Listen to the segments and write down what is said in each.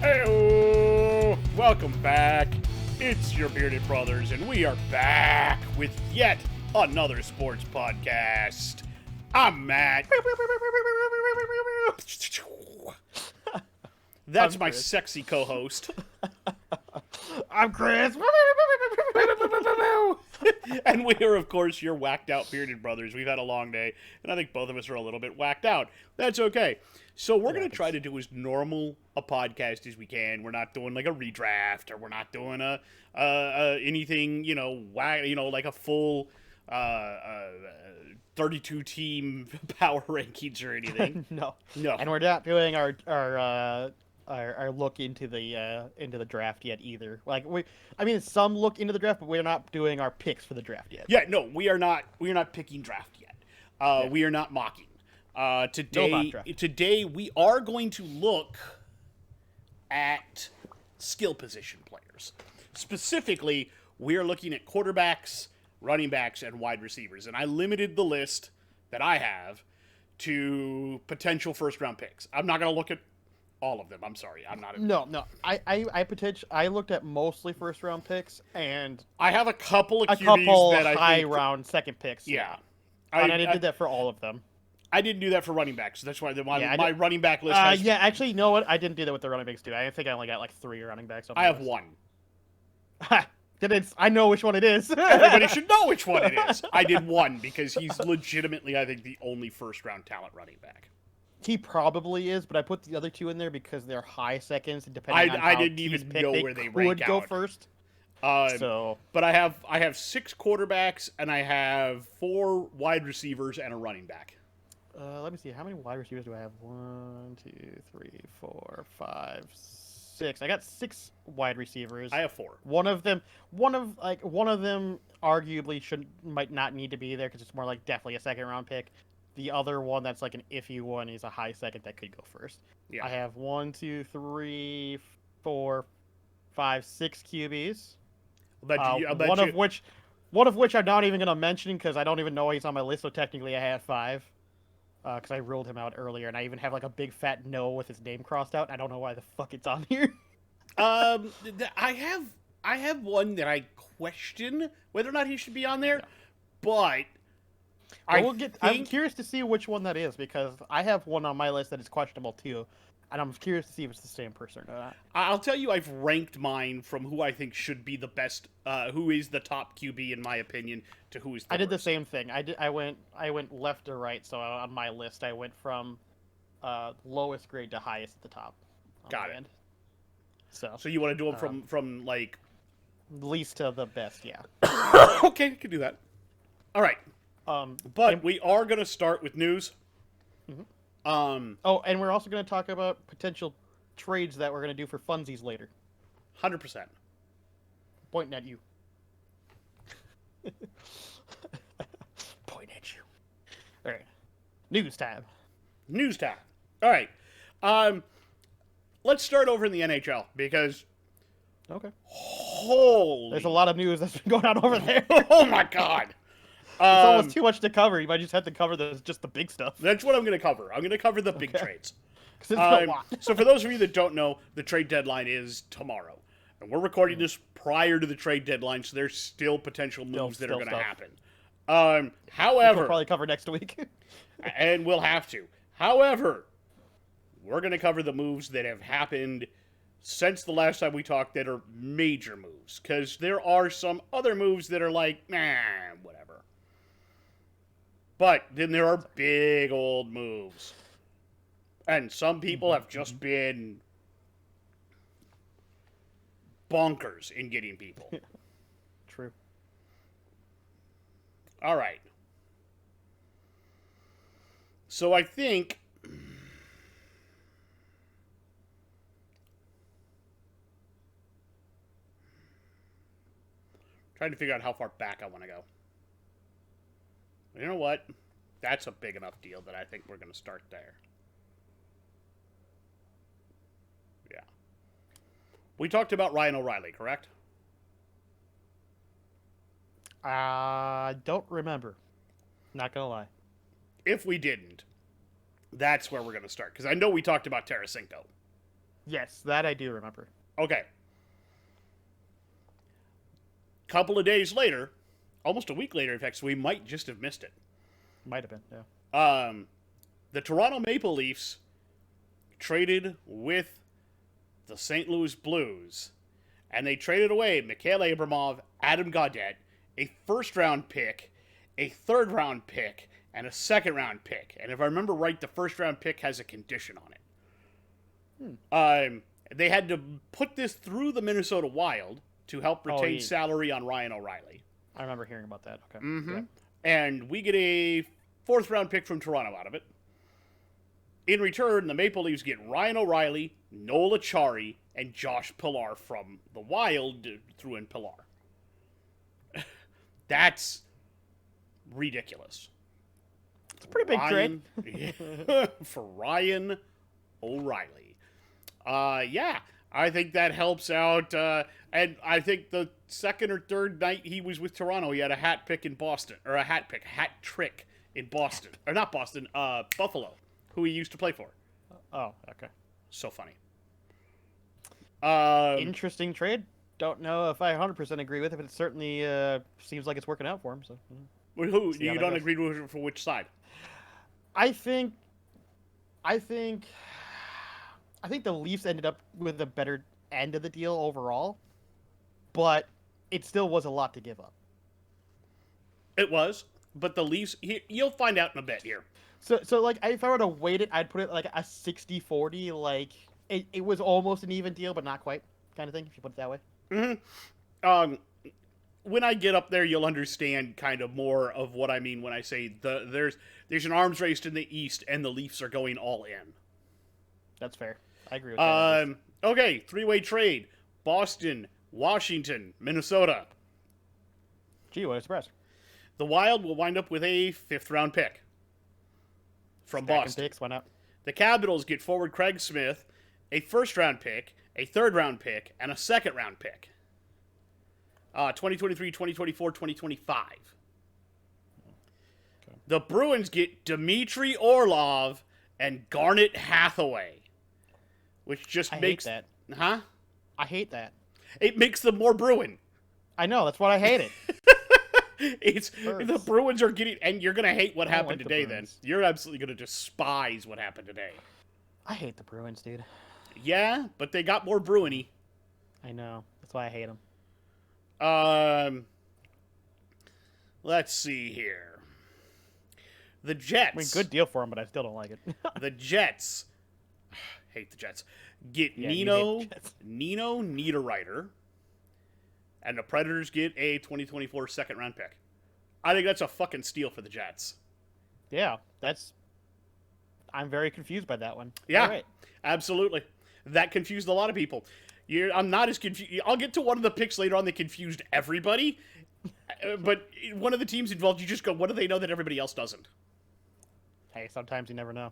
Hey, welcome back. It's your bearded brothers, and we are back with yet another sports podcast. I'm Matt. That's my sexy co-host. I'm Chris. And we are, of course, your whacked out bearded brothers. We've had a long day, and I think both of us are a little bit whacked out. That's okay. So we're going to try to do as normal a podcast as we can. We're not doing like a redraft, or we're not doing anything, like a full 32 team power rankings or anything. No. No. And we're not doing our look into the draft yet either. Some look into the draft, but we're not doing our picks for the draft yet. Yeah, no, we are not picking draft yet. We are not mocking. Today we are going to look at skill position players. Specifically, we are looking at quarterbacks, running backs, and wide receivers. And I limited the list that I have to potential first-round picks. I'm not going to look at all of them. I'm sorry. I'm not. No. I looked at mostly first-round picks, and I have a couple of QBs that I think high-round second picks. Yeah. I did that for all of them. I didn't do that for running backs. That's why my running back list has... actually, you know what? I didn't do that with the running backs, too. I think I only got like 3 running backs on my I have list. one. I know which one it is. Everybody should know which one it is. I did one because he's legitimately, I think, the only first-round talent running back. He probably is, but I put the other 2 in there because they're high seconds, and depending on how I didn't even know where they rank would go out. first. But I have 6 quarterbacks, and I have 4 wide receivers and a running back. Let me see. How many wide receivers do I have? 1, 2, 3, 4, 5, 6. I got 6 wide receivers. I have 4. One of them arguably might not need to be there because it's more like definitely a second-round pick. The other one that's like an iffy one is a high second that could go first. Yeah. I have 1, 2, 3, 4, 5, 6 QBs. One of which I'm not even going to mention because I don't even know he's on my list. So technically, I have 5 because I ruled him out earlier, and I even have like a big fat no with his name crossed out. I don't know why the fuck it's on here. I have one that I question whether or not he should be on there, but I'm curious to see which one that is because I have one on my list that is questionable too, and I'm curious to see if it's the same person or not. I'll tell you, I've ranked mine from who I think should be the best, who is the top QB in my opinion, to who is the I did the worst. same thing. I went left to right, so on my list I went from lowest grade to highest at the top. Got it. So you want to do them from like least to the best, yeah. Okay, you can do that. All right. But we are going to start with news. Mm-hmm. And we're also going to talk about potential trades that we're going to do for funsies later. 100%. Pointing at you. Point at you. All right. News time. All right. Let's start over in the NHL because Okay. holy... There's a lot of news that's been going on over there. Oh my god. It's almost too much to cover. You might just have to cover just the big stuff. That's what I'm going to cover. I'm going to cover the big trades. It's a lot. So for those of you that don't know, the trade deadline is tomorrow. And we're recording this prior to the trade deadline, so there's still potential moves that are going to happen. However... We'll probably cover next week. And we'll have to. However, we're going to cover the moves that have happened since the last time we talked that are major moves. Because there are some other moves that are like, whatever. But then there are big old moves. And some people have just been bonkers in getting people. True. All right. So I think... trying to figure out how far back I want to go. You know what? That's a big enough deal that I think we're going to start there. Yeah. We talked about Ryan O'Reilly, correct? I don't remember. Not gonna lie. If we didn't, that's where we're going to start. Because I know we talked about Tarasenko. Yes, that I do remember. Okay. Couple of days later, almost a week later, in fact, so we might just have missed it. Might have been, yeah. The Toronto Maple Leafs traded with the St. Louis Blues, and they traded away Mikhail Abramov, Adam Gaudette, a first-round pick, a third-round pick, and a second-round pick. And if I remember right, the first-round pick has a condition on it. They had to put this through the Minnesota Wild to help retain salary on Ryan O'Reilly. I remember hearing about that. Okay. Mm-hmm. Yeah. And we get a fourth-round pick from Toronto out of it. In return, the Maple Leafs get Ryan O'Reilly, Noel Acciari, and Josh Pillar from the Wild threw in Pillar. That's ridiculous. It's a pretty big trade. For Ryan O'Reilly. Yeah, I think that helps out. And I think the second or third night he was with Toronto, he had a hat trick in Boston. Or not Boston, Buffalo, who he used to play for. Oh, okay. So funny. Interesting trade. Don't know if I 100% agree with it, but it certainly seems like it's working out for him. So. Who? You don't agree with for which side? I think the Leafs ended up with a better end of the deal overall, but it still was a lot to give up. It was, but the Leafs, you'll find out in a bit here. So like, if I were to weight it, I'd put it like a 60-40, like, it was almost an even deal, but not quite, kind of thing, if you put it that way. Mm-hmm. When I get up there, you'll understand kind of more of what I mean when I say there's an arms race in the East, and the Leafs are going all in. That's fair. I agree with that. Okay, three-way trade. Boston, Washington, Minnesota. Gee, what a surprise. The Wild will wind up with a fifth-round pick from Boston. Picks, why not? The Capitals get forward Craig Smith, a first-round pick, a third-round pick, and a second-round pick. 2023, 2024, 2025. Okay. The Bruins get Dmitry Orlov and Garnet Hathaway, which just makes hate that. Huh? I hate that. It makes them more Bruin. I know, that's why I hate it. The Bruins are getting, and you're gonna hate what happened today. Then you're absolutely gonna despise what happened today. I hate the Bruins, dude. Yeah, but they got more Bruiny. I know. That's why I hate them. Let's see here. The Jets. I mean, good deal for them, but I still don't like it. The Jets. Hate the Jets. Get Nino Niederreiter. And the Predators get a 2024 second-round pick. I think that's a fucking steal for the Jets. Yeah, I'm very confused by that one. Yeah, right. Absolutely. That confused a lot of people. I'm not as confused. I'll get to one of the picks later on that confused everybody. But one of the teams involved, you just go, what do they know that everybody else doesn't? Hey, sometimes you never know.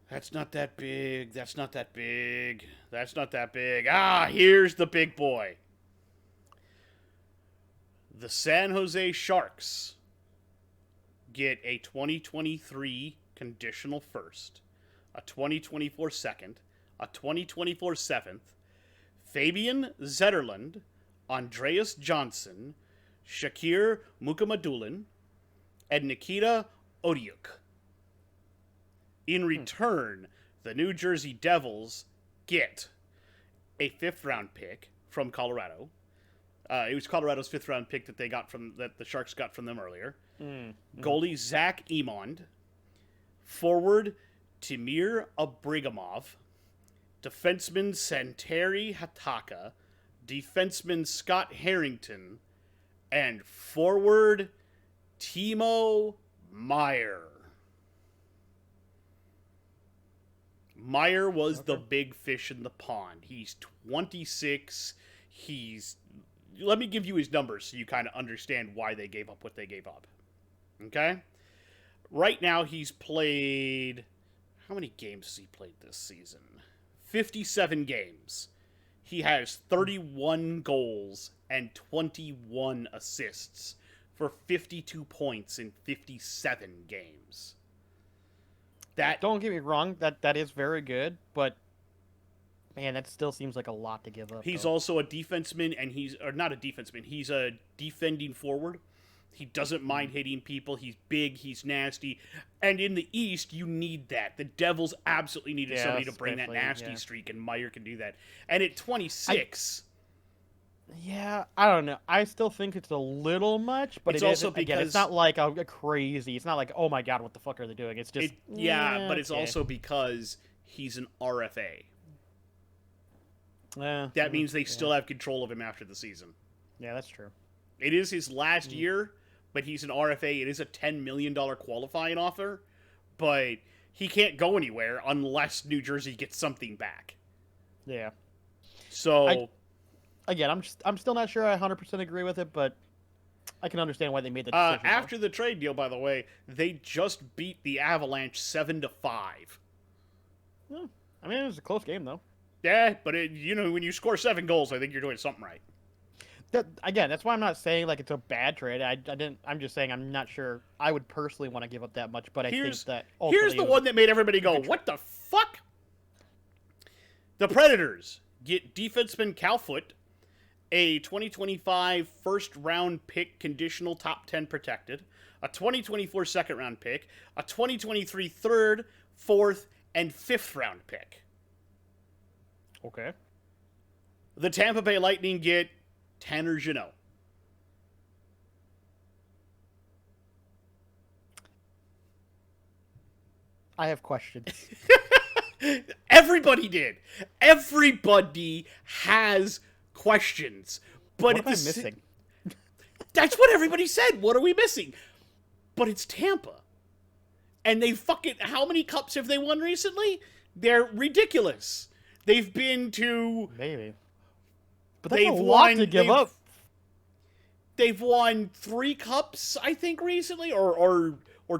That's not that big. That's not that big. That's not that big. Here's the big boy. The San Jose Sharks get a 2023 conditional first, a 2024 second, a 2024 seventh, Fabian Zetterlund, Andreas Johnson, Shakir Mukhamadullin, and Nikita Odiuk. In return, the New Jersey Devils get a fifth-round pick from Colorado. It was Colorado's fifth-round pick that the Sharks got from them earlier. Goalie Zach Emond, forward Timur Abrigamov, defenseman Santeri Hataka, defenseman Scott Harrington, and forward Timo Meier. Meier was the big fish in the pond. He's 26. Let me give you his numbers so you kind of understand why they gave up what they gave up. Okay? Right now he's played... How many games has he played this season? 57 games. He has 31 goals and 21 assists for 52 points in 57 games. That Don't get me wrong, that is very good, but man, that still seems like a lot to give up. he's though. also a defenseman, and not a defenseman. He's a defending forward. He doesn't mind hitting people. He's big. He's nasty. And in the East, you need that. The Devils absolutely needed somebody to bring that especially, nasty streak, and Meyer can do that. And at 26, Yeah, I don't know. I still think it's a little much, but It's it also isn't, again, because- it's not like a crazy. It's not like, oh my god, what the fuck are they doing? It's just but it's okay. also because he's an RFA. Yeah, That means they still have control of him after the season. Yeah, that's true. It is his last year, but he's an RFA. It is a $10 million qualifying offer, but he can't go anywhere unless New Jersey gets something back. Yeah. So, Again, I'm still not sure I 100% agree with it, but I can understand why they made the decision. after the trade deal, by the way, they just beat the Avalanche 7-5. I mean, it was a close game though. Yeah, but when you score 7 goals, I think you're doing something right. Again, that's why I'm not saying like it's a bad trade. I'm just saying I'm not sure I would personally want to give up that much, but I think that here's the one that made everybody go, "What the fuck?" The Predators get defenseman Calfoot, a 2025 first-round pick, conditional top 10 protected, a 2024 second-round pick, a 2023 third, fourth, and fifth-round pick. Okay. The Tampa Bay Lightning get Tanner Jeannot. I have questions. Everybody did. Everybody has questions. But What am I missing? That's what everybody said. What are we missing? But it's Tampa. And they how many cups have they won recently? They're ridiculous. They've been to... Maybe. But that's a lot to give up. They've won 3 cups, I think, recently, or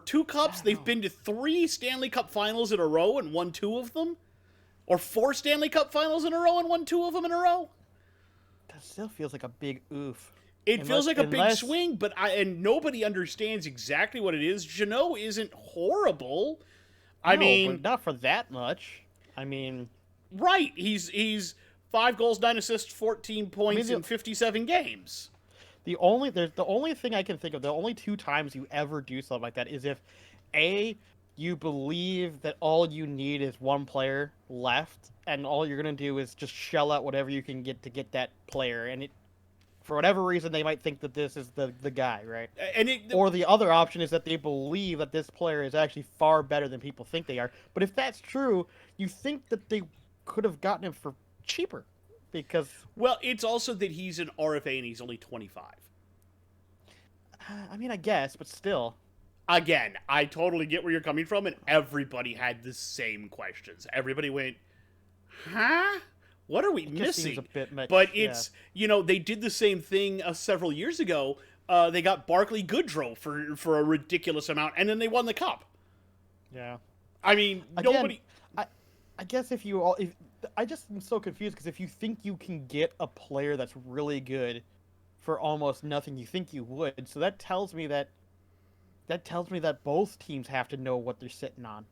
2 cups. They've been to 3 Stanley Cup finals in a row and won 2 of them. Or 4 Stanley Cup finals in a row and won 2 of them in a row. That still feels like a big oof. It feels like a big swing, but and nobody understands exactly what it is. Jeannot isn't horrible. I mean, but not for that much. I mean, right? He's 5 goals, 9 assists, 14 points in 57 games. The only thing I can think of, the only 2 times you ever do something like that is if you believe that all you need is one player left, and all you're gonna do is just shell out whatever you can get to get that player, and for whatever reason they might think that this is the guy, right? Or the other option is that they believe that this player is actually far better than people think they are. But if that's true, you think that they could have gotten him for cheaper, because it's also that he's an RFA and he's only 25. I mean, I guess, but still. Again, I totally get where you're coming from, and everybody had the same questions. Everybody went, huh? What are we missing? Seems a bit much, but it's, they did the same thing several years ago. They got Barclay Goodrow for a ridiculous amount, and then they won the cup. Yeah. I mean, Again, nobody... I guess I just am so confused, because if you think you can get a player that's really good for almost nothing, you think you would. So that tells me that both teams have to know what they're sitting on,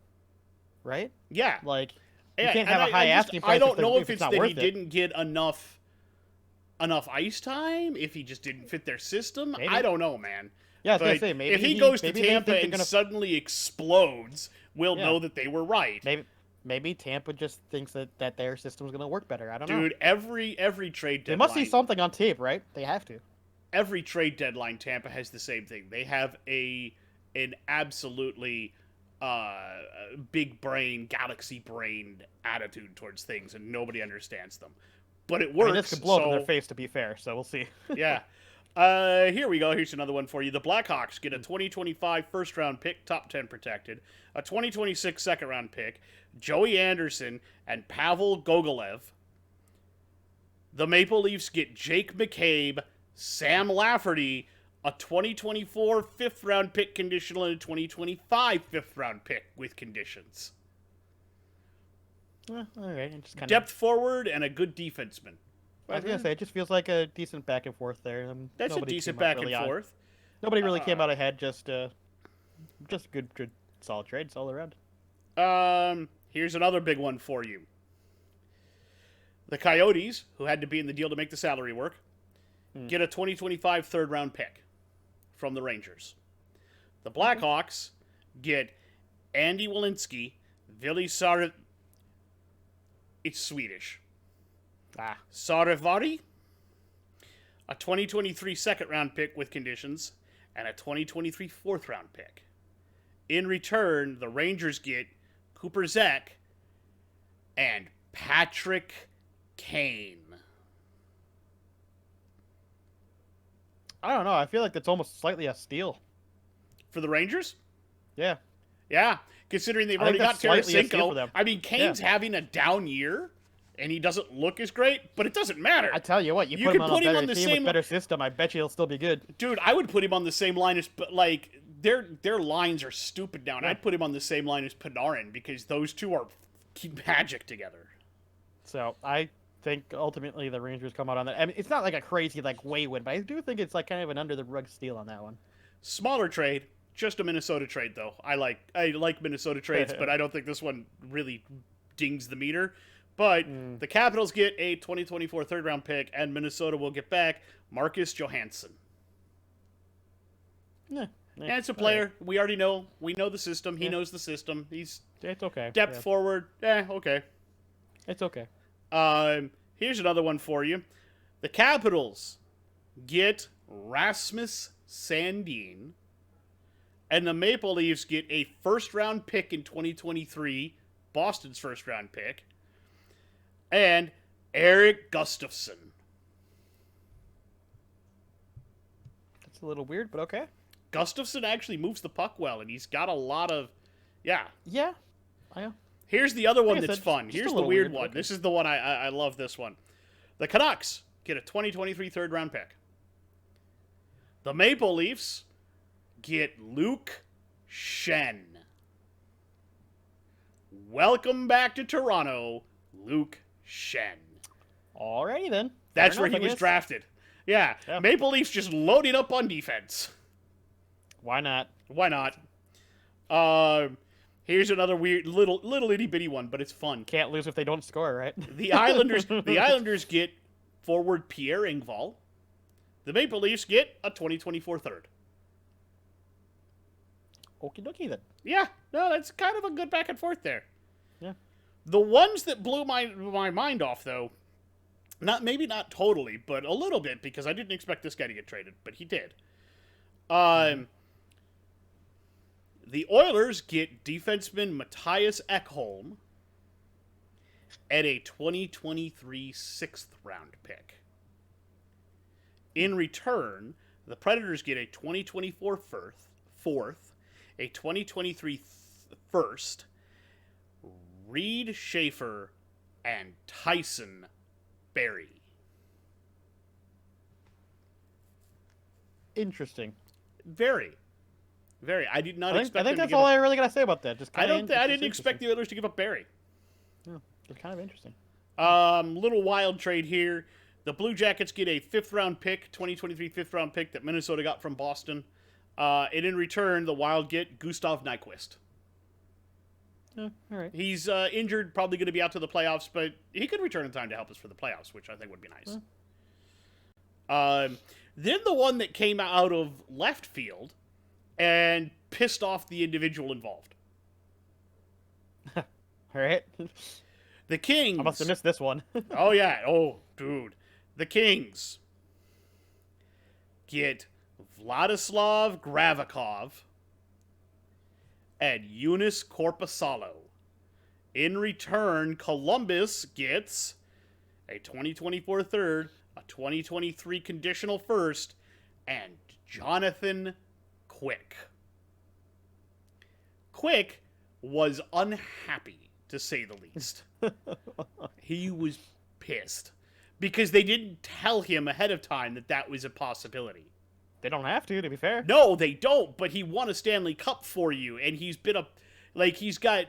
right? Yeah. Like, you can't have a high asking price. I don't know if it's not that worth he didn't get enough ice time, if he just didn't fit their system. Maybe. I don't know, man. Yeah, I was but gonna say, maybe if he goes to maybe they Tampa think and they're gonna... suddenly explodes, we'll know that they were right. Maybe Tampa just thinks that their system's gonna work better. I don't know. Dude, every trade deadline... They must see something on tape, right? They have to. Every trade deadline, Tampa has the same thing. They have an absolutely big brain, galaxy brain attitude towards things, and nobody understands them. But it works. I mean, this could blow up in their face, to be fair, so we'll see. Yeah. Here we go. Here's another one for you. The Blackhawks get a 2025 first-round pick, top 10 protected, a 2026 second-round pick, Joey Anderson, and Pavel Gogolev. The Maple Leafs get Jake McCabe, Sam Lafferty, a 2024 fifth-round pick conditional, and a 2025 fifth-round pick with conditions. All right, just kind Depth forward and a good defenseman. I was gonna say, it just feels like a decent back and forth there. That's a decent back and forth. Nobody really came out ahead. Just good, solid trades all around. Here's another big one for you. The Coyotes, who had to be in the deal to make the salary work, get a 2025 third-round pick from the Rangers. The Blackhawks get Andy Walensky, Vili Sar... It's Swedish. Sarivari, a 2023 second-round pick with conditions, and a 2023 fourth-round pick. In return, the Rangers get Cooper Zek and Patrick Kane. I don't know. I feel like that's almost slightly a steal. For the Rangers? Yeah. Yeah, considering they've I already think got that's slightly a steal for Tarasenko. them. I mean, Kane's having a down year, and he doesn't look as great, but it doesn't matter. I tell you what, you can put him on a the better team same with better system, I bet you he'll still be good. Dude, I would put him on the same line as, but like, their lines are stupid now, and I'd put him on the same line as Panarin, because those two are magic together. So, I think ultimately the Rangers come out on that. I mean, it's not like a crazy, like, way win, but I do think it's like kind of an under-the-rug steal on that one. Smaller trade. Just a Minnesota trade, though. I like Minnesota trades, but I don't think this one really dings the meter. But the Capitals get a 2024 third-round pick, and Minnesota will get back Marcus Johansson. Yeah, And it's a player. Right. We already know. We know the system. He knows the system. He's it's okay. Depth forward. Okay. It's okay. Here's another one for you. The Capitals get Rasmus Sandin. And the Maple Leafs get a first-round pick in 2023, Boston's first-round pick, and Eric Gustafsson. That's a little weird, but okay. Gustafsson actually moves the puck well, and he's got a lot of... Yeah. Yeah. I know. Here's the other one that's fun. Just Here's the weird one. Okay. This is the one I love this one. The Canucks get a 2023 third-round pick. The Maple Leafs get Luke Schenn. Welcome back to Toronto, Luke Schenn. Alrighty then. That's where he was drafted. Yeah, Maple Leafs just loading up on defense. Why not? Why not? Here's another weird little itty bitty one, but it's fun. Can't lose if they don't score, right? The Islanders get forward Pierre Engvall. The Maple Leafs get a 2024 third. Okie dokie then. Yeah, no, that's kind of a good back and forth there. Yeah. The ones that blew my mind off, though, maybe not totally, but a little bit, because I didn't expect this guy to get traded, but he did. The Oilers get defenseman Matthias Ekholm and a 2023 sixth-round pick. In return, the Predators get a 2024 fourth, a 2023 first, Reed Schaefer, and Tyson Barrie. Interesting. Very. I did not expect. I think that's all I really gotta say about that. Just I didn't expect the Oilers to give up Barrie. Yeah, it's kind of interesting. Little wild trade here. The Blue Jackets get a fifth-round pick, 2023 fifth-round pick that Minnesota got from Boston. And in return, the Wild get Gustav Nyquist. Yeah, all right. He's injured, probably going to be out to the playoffs, but he could return in time to help us for the playoffs, which I think would be nice. Then the one that came out of left field and pissed off the individual involved. All right. The Kings. I must have missed this one. Oh, yeah. Oh, dude. The Kings get Vladislav Gravikov and Eunice Korpisalo. In return, Columbus gets a 2024 third, a 2023 conditional first, and Jonathan Quick. Quick was unhappy, to say the least. He was pissed because they didn't tell him ahead of time that was a possibility. They don't have to be fair. No, they don't, but he won a Stanley Cup for you, and he's been he's got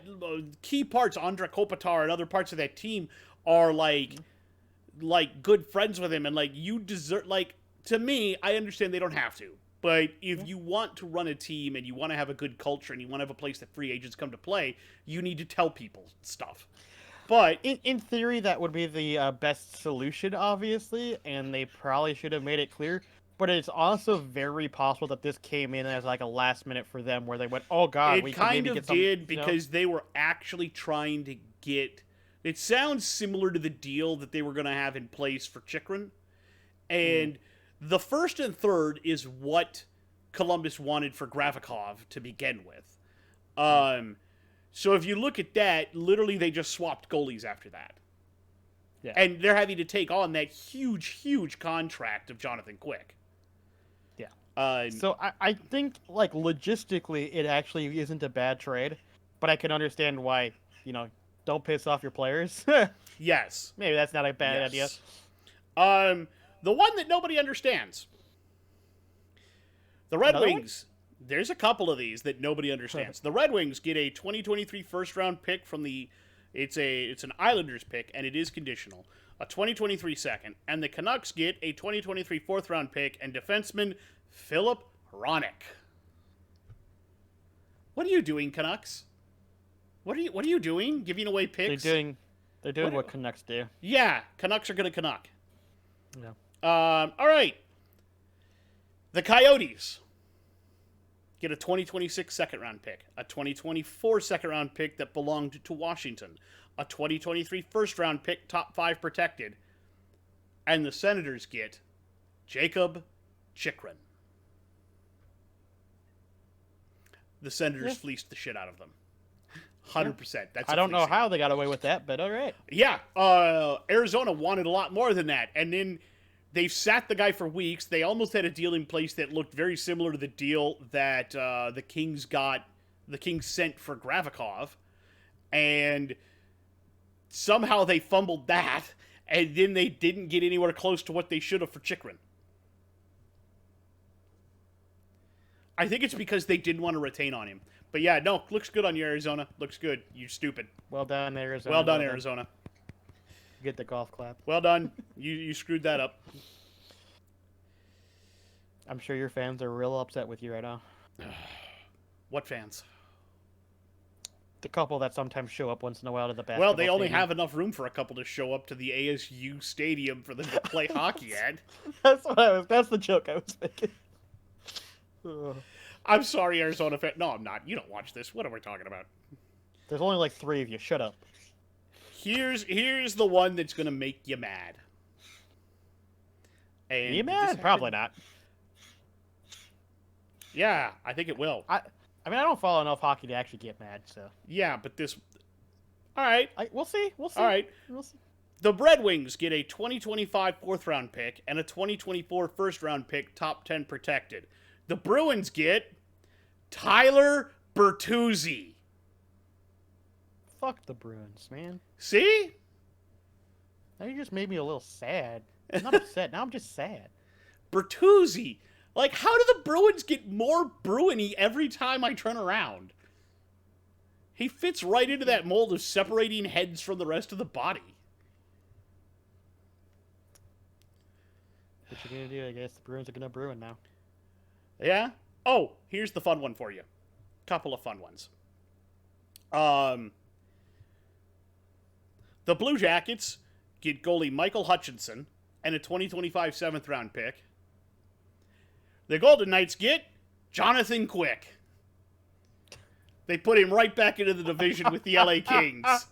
key parts. Andrei Kopitar and other parts of that team are like good friends with him, and you deserve, to me, I understand they don't have to, But if you want to run a team and you want to have a good culture and you want to have a place that free agents come to play, you need to tell people stuff. But in theory, that would be the best solution, obviously, and they probably should have made it clear. But it's also very possible that this came in as like a last minute for them, where they went, "Oh God, we it can kind maybe of get some." did because they were actually trying to get. It sounds similar to the deal that they were going to have in place for Chikrin, and the first and third is what Columbus wanted for Gravikov to begin with. So if you look at that, literally they just swapped goalies after that. Yeah. And they're having to take on that huge contract of Jonathan Quick. Yeah. So I think, like, logistically, it actually isn't a bad trade, but I can understand why, don't piss off your players. Yes. Maybe that's not a bad idea. The one that nobody understands. The Red Another Wings. There's a couple of these that nobody understands. The Red Wings get a 2023 first round pick from the it's an Islanders pick and it is conditional. A 2023 second, and the Canucks get a 2023 fourth round pick and defenseman Philip Hronek. What are you doing, Canucks? What are you doing? Giving away picks? They're doing what Canucks do. Yeah, Canucks are gonna Canuck. Yeah. All right. The Coyotes get a 2026 second-round pick, a 2024 second-round pick that belonged to Washington, a 2023 first-round pick, top 5 protected, and the Senators get Jacob Chikrin. The Senators fleeced the shit out of them. 100%. That's I don't know how they got away with that, but all right. Yeah, Arizona wanted a lot more than that, and then they've sat the guy for weeks. They almost had a deal in place that looked very similar to the deal that the Kings sent for Gravikov, and somehow they fumbled that, and then they didn't get anywhere close to what they should have for Chikrin. I think it's because they didn't want to retain on him. But yeah, no, looks good on you, Arizona. Looks good. You stupid. Well done, Arizona. Well done, Arizona. Get the golf clap. Well done. You screwed that up. I'm sure your fans are real upset with you right now. What fans? The couple that sometimes show up once in a while to the basketball Well, they only stadium. have enough room for a couple to show up to the ASU stadium for them to play hockey at. That's the joke I was making. Ugh. I'm sorry, Arizona fan. No, I'm not. You don't watch this. What are we talking about? There's only like 3 of you. Shut up. Here's the one that's gonna make you mad. And You mad? Probably not. Yeah, I think it will. I mean, I don't follow enough hockey to actually get mad, so. Yeah, but this. All right. We'll see. We'll see. All right. We'll see. The Red Wings get a 2025 fourth round pick and a 2024 first round pick, top 10 protected. The Bruins get Tyler Bertuzzi. Fuck the Bruins, man. See? Now you just made me a little sad. I'm not upset. Now I'm just sad. Bertuzzi. Like, how do the Bruins get more Bruin-y every time I turn around? He fits right into that mold of separating heads from the rest of the body. What you gonna do? I guess the Bruins are gonna Bruin now. Yeah? Oh, here's the fun one for you. Couple of fun ones. The Blue Jackets get goalie Michael Hutchinson and a 2025 7th round pick. The Golden Knights get Jonathan Quick. They put him right back into the division with the LA Kings.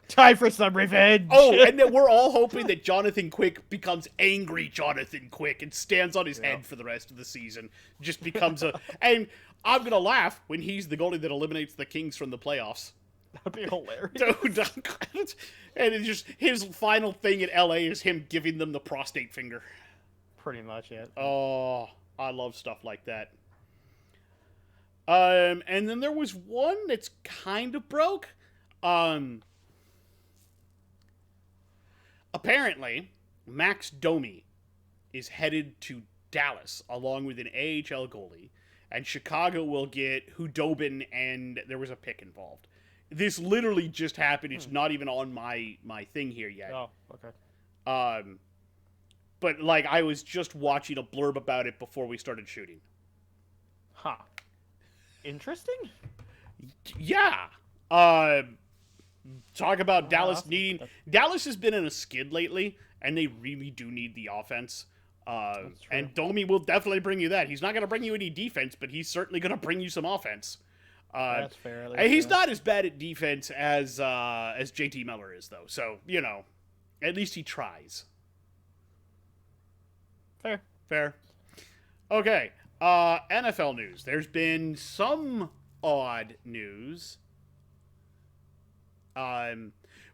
Time for some revenge. Oh, and then we're all hoping that Jonathan Quick becomes angry Jonathan Quick and stands on his head for the rest of the season. Just becomes a... And I'm going to laugh when he's the goalie that eliminates the Kings from the playoffs. That'd be hilarious. Dude, and it's just his final thing in LA is him giving them the prostate finger. Pretty much, yeah. Oh, I love stuff like that. And then there was one that's kind of broke. Apparently, Max Domi is headed to Dallas along with an AHL goalie, and Chicago will get Hudobin, and there was a pick involved. This literally just happened. It's not even on my thing here yet. Oh, okay. but like I was just watching a blurb about it before we started shooting. Huh. Interesting. Yeah. Talk about Dallas awesome. needing. Dallas has been in a skid lately, and they really do need the offense. And Domi will definitely bring you that. He's not going to bring you any defense, but he's certainly going to bring you some offense. That's fair. And he's not as bad at defense as JT Miller is, though. So at least he tries. Fair. Okay. NFL news. There's been some odd news.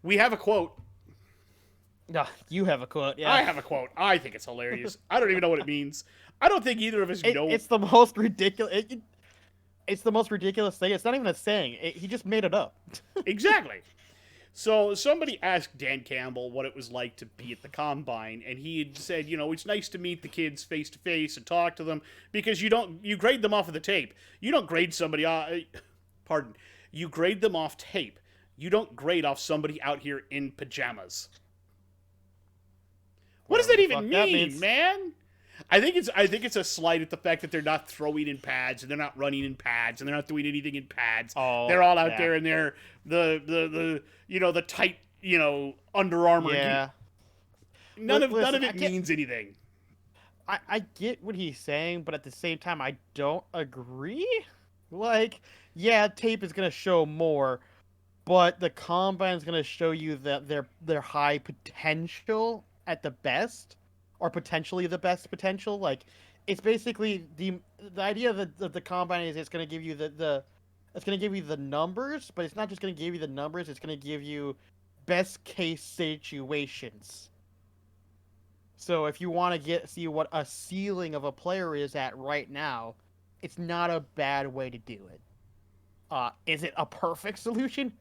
We have a quote. No, you have a quote. Yeah. I have a quote. I think it's hilarious. I don't even know what it means. I don't think either of us know. It's the most ridiculous. It's the most ridiculous thing. It's not even a saying. He just made it up. Exactly. So somebody asked Dan Campbell what it was like to be at the combine, and he had said, it's nice to meet the kids face to face and talk to them because you grade them off of the tape. You don't grade somebody you grade them off tape. You don't grade off somebody out here in pajamas. What does that even mean, man? I think it's a slight at the fact that they're not throwing in pads and they're not running in pads and they're not doing anything in pads. Oh, they're all out there in their the tight Under Armour. Yeah. None of it means anything. I get what he's saying, but at the same time, I don't agree. Like, yeah, tape is gonna show more, but the combine is gonna show you that their high potential at the best, or potentially the best potential. Like, it's basically the idea that the combine is it's gonna give you it's gonna give you the numbers, but it's not just gonna give you the numbers. It's gonna give you best case situations. So if you want to see what a ceiling of a player is at right now, it's not a bad way to do it. Is it a perfect solution?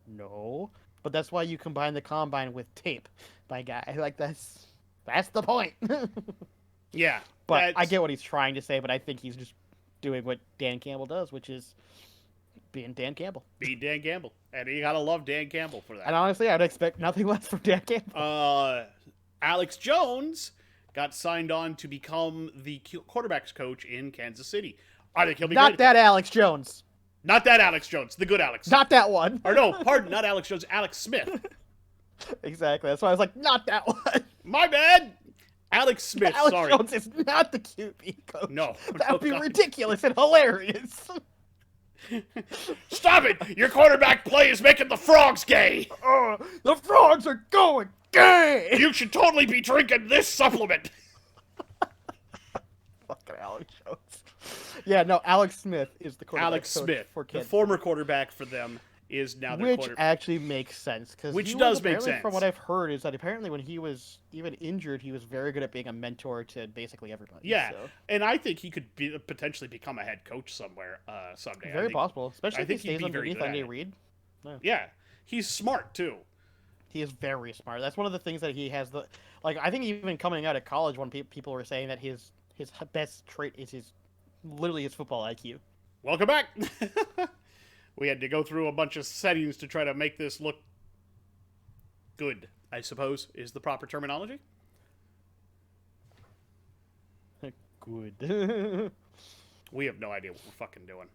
No, but that's why you combine the combine with tape, my guy. Like that's the point. Yeah, but I get what he's trying to say, but I think he's just doing what Dan Campbell does, which is being Dan Campbell. Being Dan Campbell, and you gotta love Dan Campbell for that. And honestly, I'd expect nothing less from Dan Campbell. Alex Jones got signed on to become the quarterback's coach in Kansas City. I think he'll be not that Alex Jones. Not that Alex Jones, the good Alex. Not that one. Or no, pardon, not Alex Jones, Alex Smith. Exactly. That's why I was like, not that one. My bad. Alex Smith, Alex sorry. Jones is not the QB coach. No. That would be ridiculous and hilarious. Stop it! Your quarterback play is making the frogs gay! The frogs are going gay! You should totally be drinking this supplement! Fucking Alex Jones. Yeah, no, Alex Smith is the quarterback Alex coach Smith, for the Kansas former City. quarterback for them, is now their Which quarterback. actually makes sense. Which does make apparently, sense. From what I've heard, is that apparently when he was even injured, he was very good at being a mentor to basically everybody. Yeah, so. and I think he could potentially become a head coach somewhere someday. Very possible, especially if he stays he'd be very underneath good at Andy it. Reid. Yeah, he's smart too. He is very smart. That's one of the things that he has. I think even coming out of college, when people were saying that his best trait is literally his football IQ. Welcome back. We had to go through a bunch of settings to try to make this look good, I suppose, is the proper terminology. Good. We have no idea what we're fucking doing.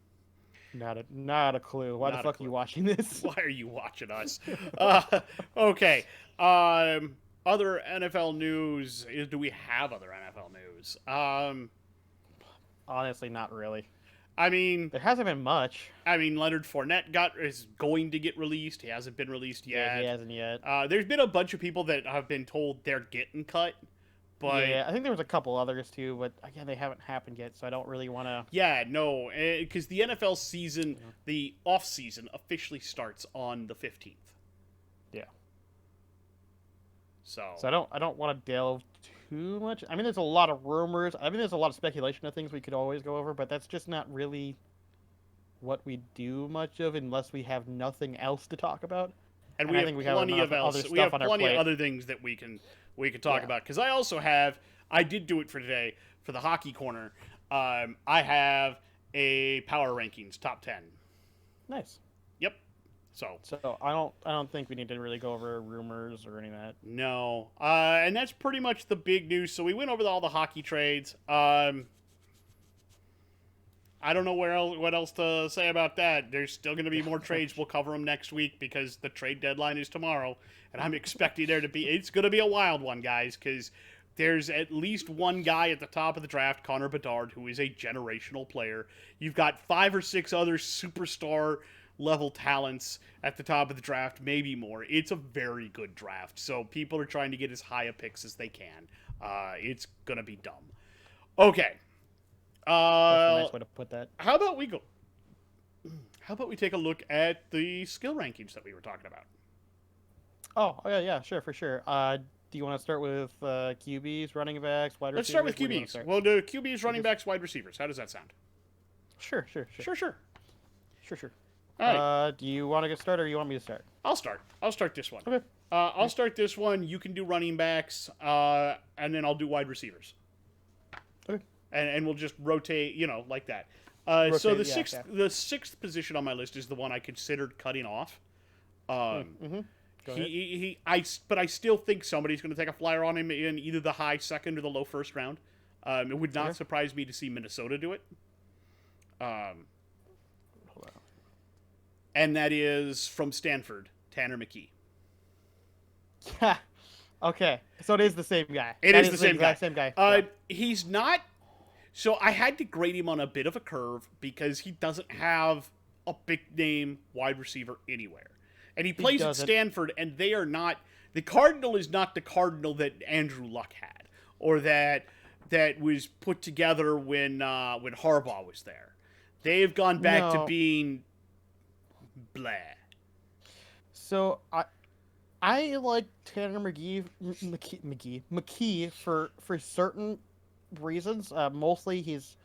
Not a clue. Why the fuck are you watching this? Why are you watching us? Okay. Other NFL news. Do we have other NFL news? Honestly, not really. I mean, There hasn't been much. Leonard Fournette is going to get released. He hasn't been released yet. Yeah, he hasn't yet. There's been a bunch of people that have been told they're getting cut. But yeah, I think there was a couple others too, but again, they haven't happened yet, so I don't really want to. Yeah, no, because the NFL season, the off season, officially starts on the 15th. Yeah. So I don't want to delve too much. I mean, there's a lot of rumors. I mean, there's a lot of speculation of things we could always go over, but that's just not really what we do much of unless we have nothing else to talk about. And we have plenty of else. We have plenty of other things that we can talk about. Because I did do it for today for the hockey corner. I have a power rankings top 10. Nice. Yep. So I don't think we need to really go over rumors or any of that. No. And that's pretty much the big news. So we went over all the hockey trades. I don't know what else to say about that. There's still going to be more trades. We'll cover them next week because the trade deadline is tomorrow, and I'm expecting it's going to be a wild one, guys, because there's at least one guy at the top of the draft, Connor Bedard, who is a generational player. You've got 5 or 6 other superstar level talents at the top of the draft, maybe more. It's a very good draft, so people are trying to get as high a picks as they can. It's going to be dumb. Okay. That's a nice way to put that. How about we take a look at the skill rankings that we were talking about? Oh yeah, sure, for sure. Do you want to start with QBs, running backs, wide receivers? Let's start with QBs. We'll do QBs, running backs, wide receivers. How does that sound? Sure. Sure. All right. Do you want to get started or you want me to start? I'll start this one. Okay. I'll start this one. You can do running backs, and then I'll do wide receivers. Okay. And we'll just rotate, like that. So the sixth position on my list is the one I considered cutting off. Go ahead. But I still think somebody's going to take a flyer on him in either the high second or the low first round. It would not surprise me to see Minnesota do it. And that is from Stanford, Tanner McKee. Yeah. Okay. So it is the same guy. It is the same guy. He's not. So I had to grade him on a bit of a curve because he doesn't have a big name wide receiver anywhere. And he plays at Stanford, and they are not. The Cardinal is not the Cardinal that Andrew Luck had, or that was put together when Harbaugh was there. They've gone back to being blah. So I like Tanner McKee for certain reasons. Mostly he's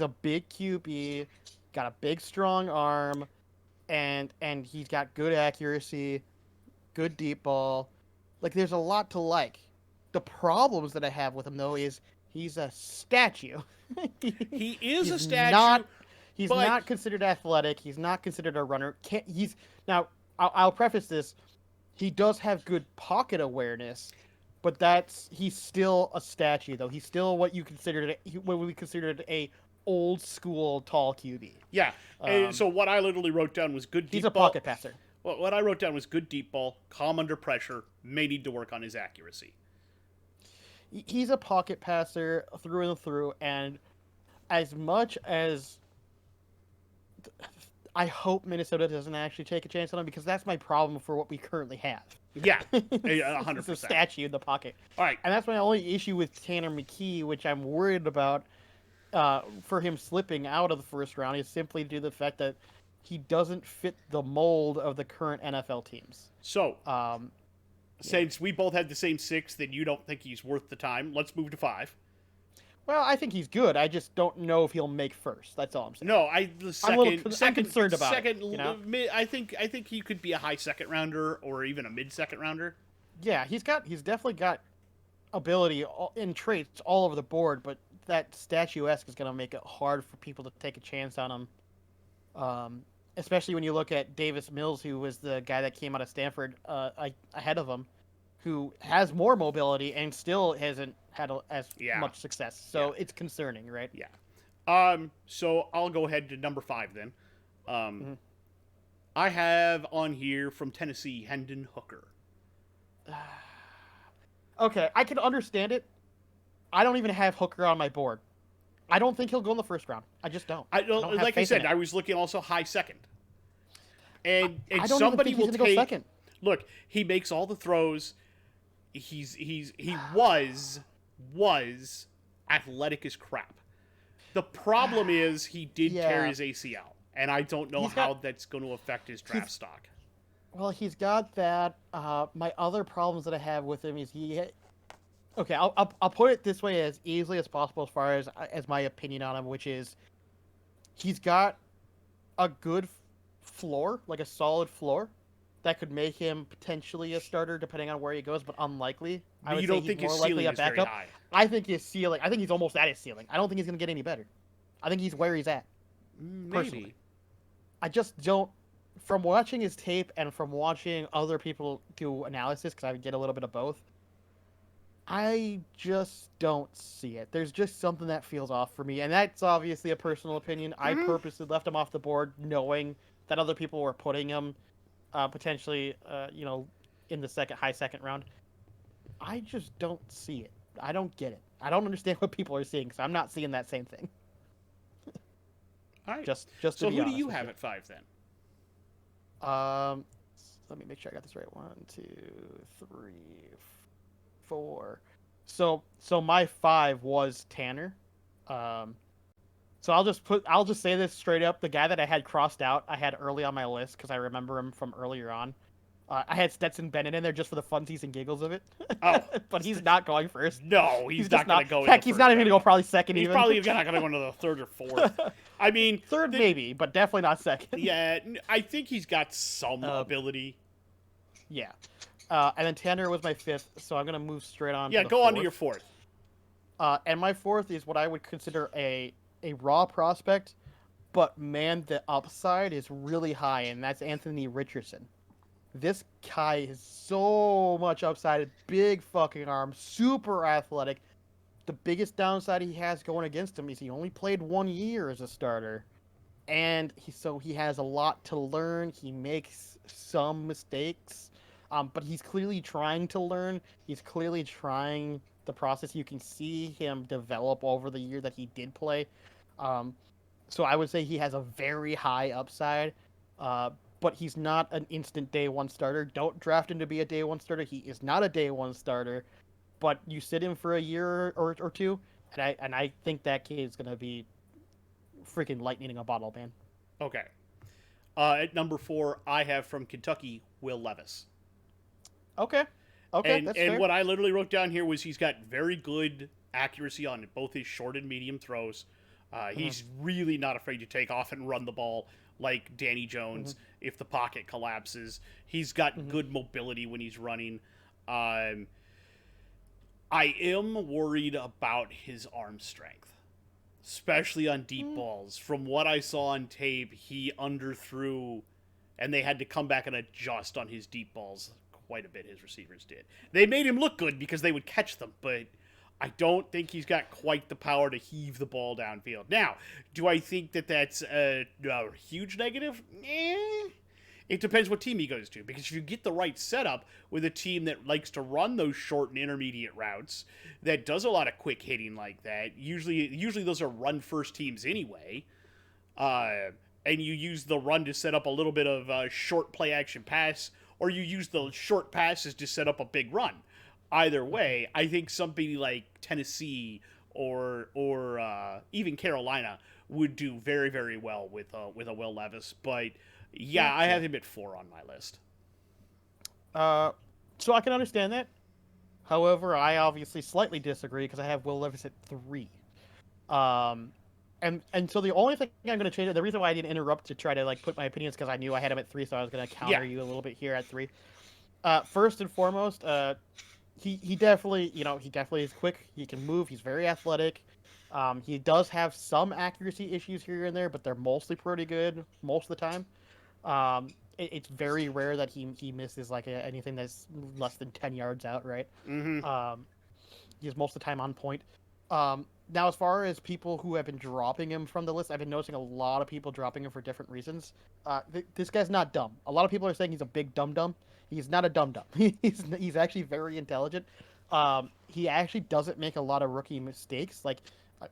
a big QB, got a big strong arm, and he's got good accuracy, good deep ball. Like, there's a lot to like. The problems that I have with him though is he's a statue. He is a statue. He's not considered athletic. He's not considered a runner. I'll preface this. He does have good pocket awareness, but he's still a statue, though. He's still what we considered a old school tall QB. Yeah. And so what I literally wrote down was good deep ball. He's a pocket passer. Well, what I wrote down was good deep ball, calm under pressure, may need to work on his accuracy. He's a pocket passer through and through, and as much as I hope Minnesota doesn't actually take a chance on him, because that's my problem for what we currently have. Yeah, 100%. It's a statue in the pocket. All right. And that's my only issue with Tanner McKee, which I'm worried about for him slipping out of the first round, is simply due to the fact that he doesn't fit the mold of the current NFL teams. So, since we both had the same 6, then you don't think he's worth the time. Let's move to 5. Well, I think he's good. I just don't know if he'll make first. That's all I'm saying. No, I'm concerned about it. You know? I think he could be a high second rounder or even a mid second rounder. Yeah, he's definitely got ability in traits all over the board, but that statuesque is going to make it hard for people to take a chance on him. Especially when you look at Davis Mills, who was the guy that came out of Stanford ahead of him, who has more mobility and still hasn't had as much success. So it's concerning, right? Yeah. So I'll go ahead to number 5 then. I have on here from Tennessee, Hendon Hooker. Okay, I can understand it. I don't even have Hooker on my board. I don't think he'll go in the first round. I just don't. Like I said, I was looking also high second. And I don't somebody even think will he's take. Go second. Look, he makes all the throws. He was athletic as crap. The problem is he did tear his ACL, and I don't know how that's going to affect his draft stock. Well, he's got that. My other problems that I have with him is okay, I'll put it this way as easily as possible as far as my opinion on him, which is he's got a good floor, like a solid floor, that could make him potentially a starter depending on where he goes, but unlikely. I would say he's more likely a backup. I think his ceiling. I think he's almost at his ceiling. I don't think he's going to get any better. I think he's where he's at. Maybe. Personally. I just don't from watching his tape and from watching other people do analysis, because I get a little bit of both, I just don't see it. There's just something that feels off for me, and that's obviously a personal opinion. I Mhm. purposely left him off the board, knowing that other people were putting him potentially, in the high second round. I just don't see it. I don't get it. I don't understand what people are seeing, because I'm not seeing that same thing. All right. Just to So be who do honest you with have you. at 5 then? Um, let me make sure I got this right. 1, 2, 3, 4. So my 5 was Tanner. Um, so I'll just say this straight up. The guy that I had crossed out, I had early on my list because I remember him from earlier on. I had Stetson Bennett in there just for the funsies and giggles of it, Oh, but he's not going first. no, he's He's just not going not. to go in the Heck, he's first not even round. gonna go probably second He's even. probably not going to go into the third or fourth. I mean, Third maybe, but definitely not second. yeah, I think he's got some Uh, ability. yeah. And then Tanner was my 5th, so I'm gonna move straight on to Yeah, the go on to 4th. your 4th. And my 4th is what I would consider a raw prospect, but man, the upside is really high, and that's Anthony Richardson. This guy has so much upside, big fucking arm, super athletic. The biggest downside he has going against him is he only played 1 year as a starter, and he has a lot to learn. He makes some mistakes, but he's clearly trying to learn. He's clearly trying the process. You can see him develop over the year that he did play. Um, so I would say he has a very high upside, but he's not an instant day one starter. Don't draft him to be a day one starter. He is not a day one starter, but you sit him for a year or two, and I think that kid is gonna be freaking lightning in a bottle, man. Okay. At number 4, I have from Kentucky, Will Levis. Okay, okay, And that's and fair. what I literally wrote down here was he's got very good accuracy on both his short and medium throws. Mhm, He's really not afraid to take off and run the ball like Danny mhm, Jones if the pocket collapses. He's got mhm, good mobility when he's running. Um, I am worried about his arm strength, especially on deep mm, balls. From what I saw on tape, he underthrew, and they had to come back and adjust on his deep balls quite a bit. His receivers did. They made him look good because they would catch them, but I don't think he's got quite the power to heave the ball downfield. Now, do I think that that's a huge negative? It depends what team he goes to, because if you get the right setup with a team that likes to run those short and intermediate routes, that does a lot of quick hitting like that, usually those are run first teams anyway, uh, and you use the run to set up a little bit of short play action pass, or you use the short passes to set up a big run. Either mhm. way, I think somebody like Tennessee or even Carolina would do very very well with a Will Levis. But Yeah, yeah, I yeah. have him at 4 on my list. Uh, so I can understand that. However, I obviously slightly disagree because I have Will Levis at 3. Um, and so the only thing I'm going to change, the reason why I didn't interrupt to try to like put my opinions because I knew I had him at 3, so I was going to Yeah, counter you a little bit here at 3. First and foremost, he definitely, he definitely is quick. He can move. He's very athletic. He does have some accuracy issues here and there, but they're mostly pretty good most of the time. It's very rare that he misses like anything that's less than 10 yards out, right? mm-hmm. Um, he's most of the time on point. Now, as far as people who have been dropping him from the list, I've been noticing a lot of people dropping him for different reasons. This guy's not dumb. A lot of people are saying he's a big dum dum. He's not a dum dum. He's actually very intelligent. He actually doesn't make a lot of rookie mistakes, like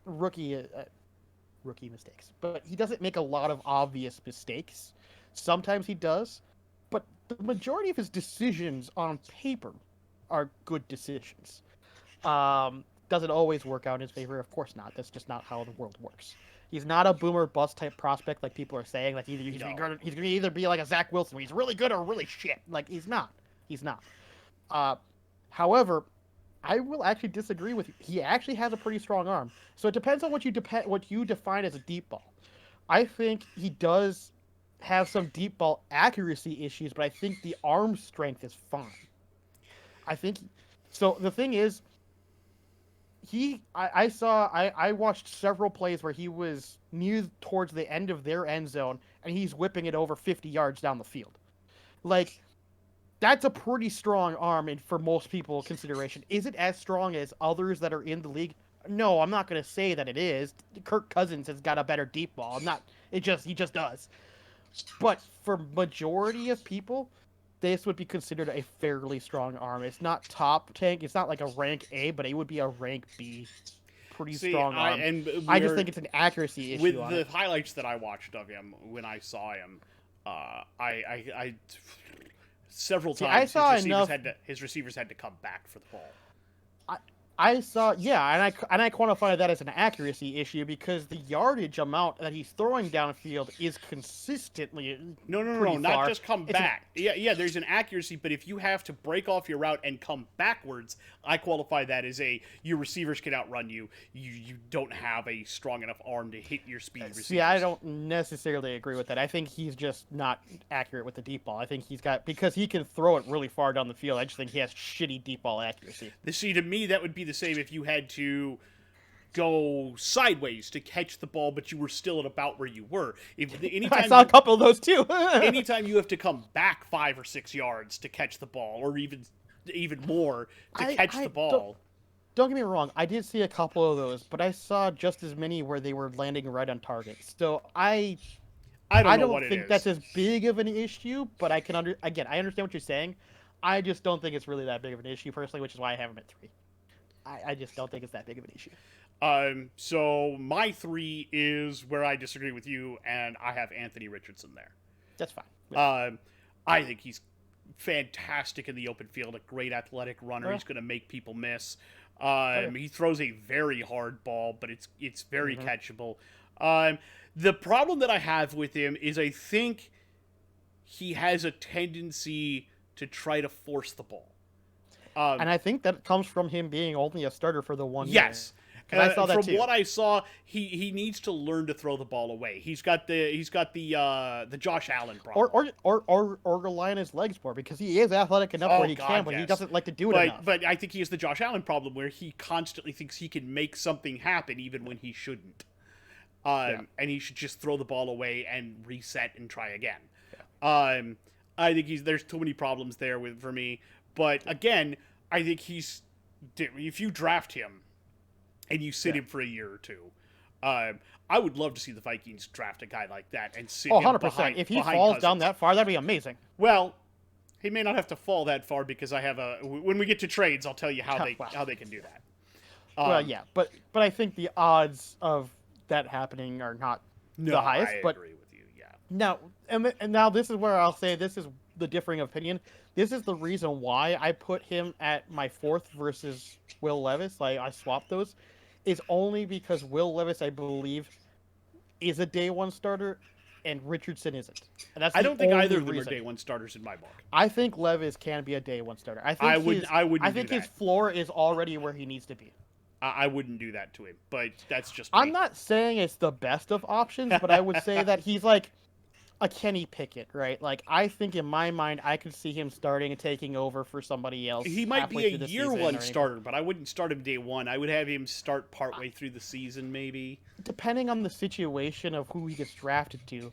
rookie mistakes, but he doesn't make a lot of obvious mistakes. Sometimes he does, but the majority of his decisions on paper are good decisions. Does it always work out in his favor? Of course not. That's just not how the world works. He's not a boomer bust type prospect like people are saying. Like either No. he's gonna either be like a Zach Wilson, where he's really good or really shit. Like he's not. He's not. Uh, However, I will actually disagree with you. He actually has a pretty strong arm. So it depends on what you define as a deep ball. I think he does have some deep ball accuracy issues, but I think the arm strength is fine. I think so. The thing is, I watched several plays where he was near towards the end of their end zone and he's whipping it over 50 yards down the field. Like, that's a pretty strong arm and for most people consideration. Is it as strong as others that are in the league? No, I'm not going to say that it is. Kirk Cousins has got a better deep ball. I'm not. He just does. But for majority of people, this would be considered a fairly strong arm. It's not top tank. It's not like a rank A, but it would be a rank B. Pretty See, strong arm. I just think it's an accuracy issue with on the it. highlights that I watched of him when I saw him. I several See, I times saw his receivers had to come back for the ball. I saw, yeah, and I quantify that as an accuracy issue because the yardage amount that he's throwing downfield is consistently No, pretty not far. just come back. Yeah, there's an accuracy, but if you have to break off your route and come backwards, I qualify that as your receivers can outrun you. You don't have a strong enough arm to hit your speed receivers. See, I don't necessarily agree with that. I think he's just not accurate with the deep ball. I think because he can throw it really far down the field, I just think he has shitty deep ball accuracy. See, to me, that would be the same if you had to go sideways to catch the ball, but you were still at about where you were. I saw a couple of those too. Anytime you have to come back 5 or 6 yards to catch the ball, or even more to catch the ball. Don't get me wrong, I did see a couple of those, but I saw just as many where they were landing right on target. So I don't think that's as big of an issue, but I understand what you're saying. I just don't think it's really that big of an issue personally, which is why I have him at 3. I just don't think it's that big of an issue. So my 3 is where I disagree with you, and I have Anthony Richardson there. That's fine. I think he's fantastic in the open field, a great athletic runner. He's going to make people miss. He throws a very hard ball, but it's very catchable. The problem that I have with him is I think he has a tendency to try to force the ball. And I think that comes from him being only a starter for the 1 year. Yes. I saw that from too. what I saw, he needs to learn to throw the ball away. He's got the Josh Allen problem. Or rely on his legs more because he is athletic enough where he can, but he doesn't like to do it enough. But I think he has the Josh Allen problem where he constantly thinks he can make something happen even when he shouldn't. And he should just throw the ball away and reset and try again. Yeah. I think there's too many problems there for me. But again, I think if you draft him and you sit him for a year or two, I would love to see the Vikings draft a guy like that and sit him 100%. behind. If he falls down that far, that'd be amazing. Well, he may not have to fall that far because when we get to trades, I'll tell you how they can do that. But I think the odds of that happening are not the highest. I agree with you. Yeah. Now this is where I'll say this is the differing opinion. This is the reason why I put him at my 4th versus Will Levis. I swapped those. Is only because Will Levis, I believe, is a day 1 starter, and Richardson isn't. And that's I don't think either of them reason. are day 1 starters in my book. I think Levis can be a day 1 starter. I think his floor is already where he needs to be. I wouldn't do that to him, but that's just. I'm not saying it's the best of options, but I would say that he's like a Kenny Pickett, right? Like, I think in my mind, I could see him starting and taking over for somebody else. He might be a year 1 starter, but I wouldn't start him day 1. I would have him start partway through the season, maybe. Depending on the situation of who he gets drafted to,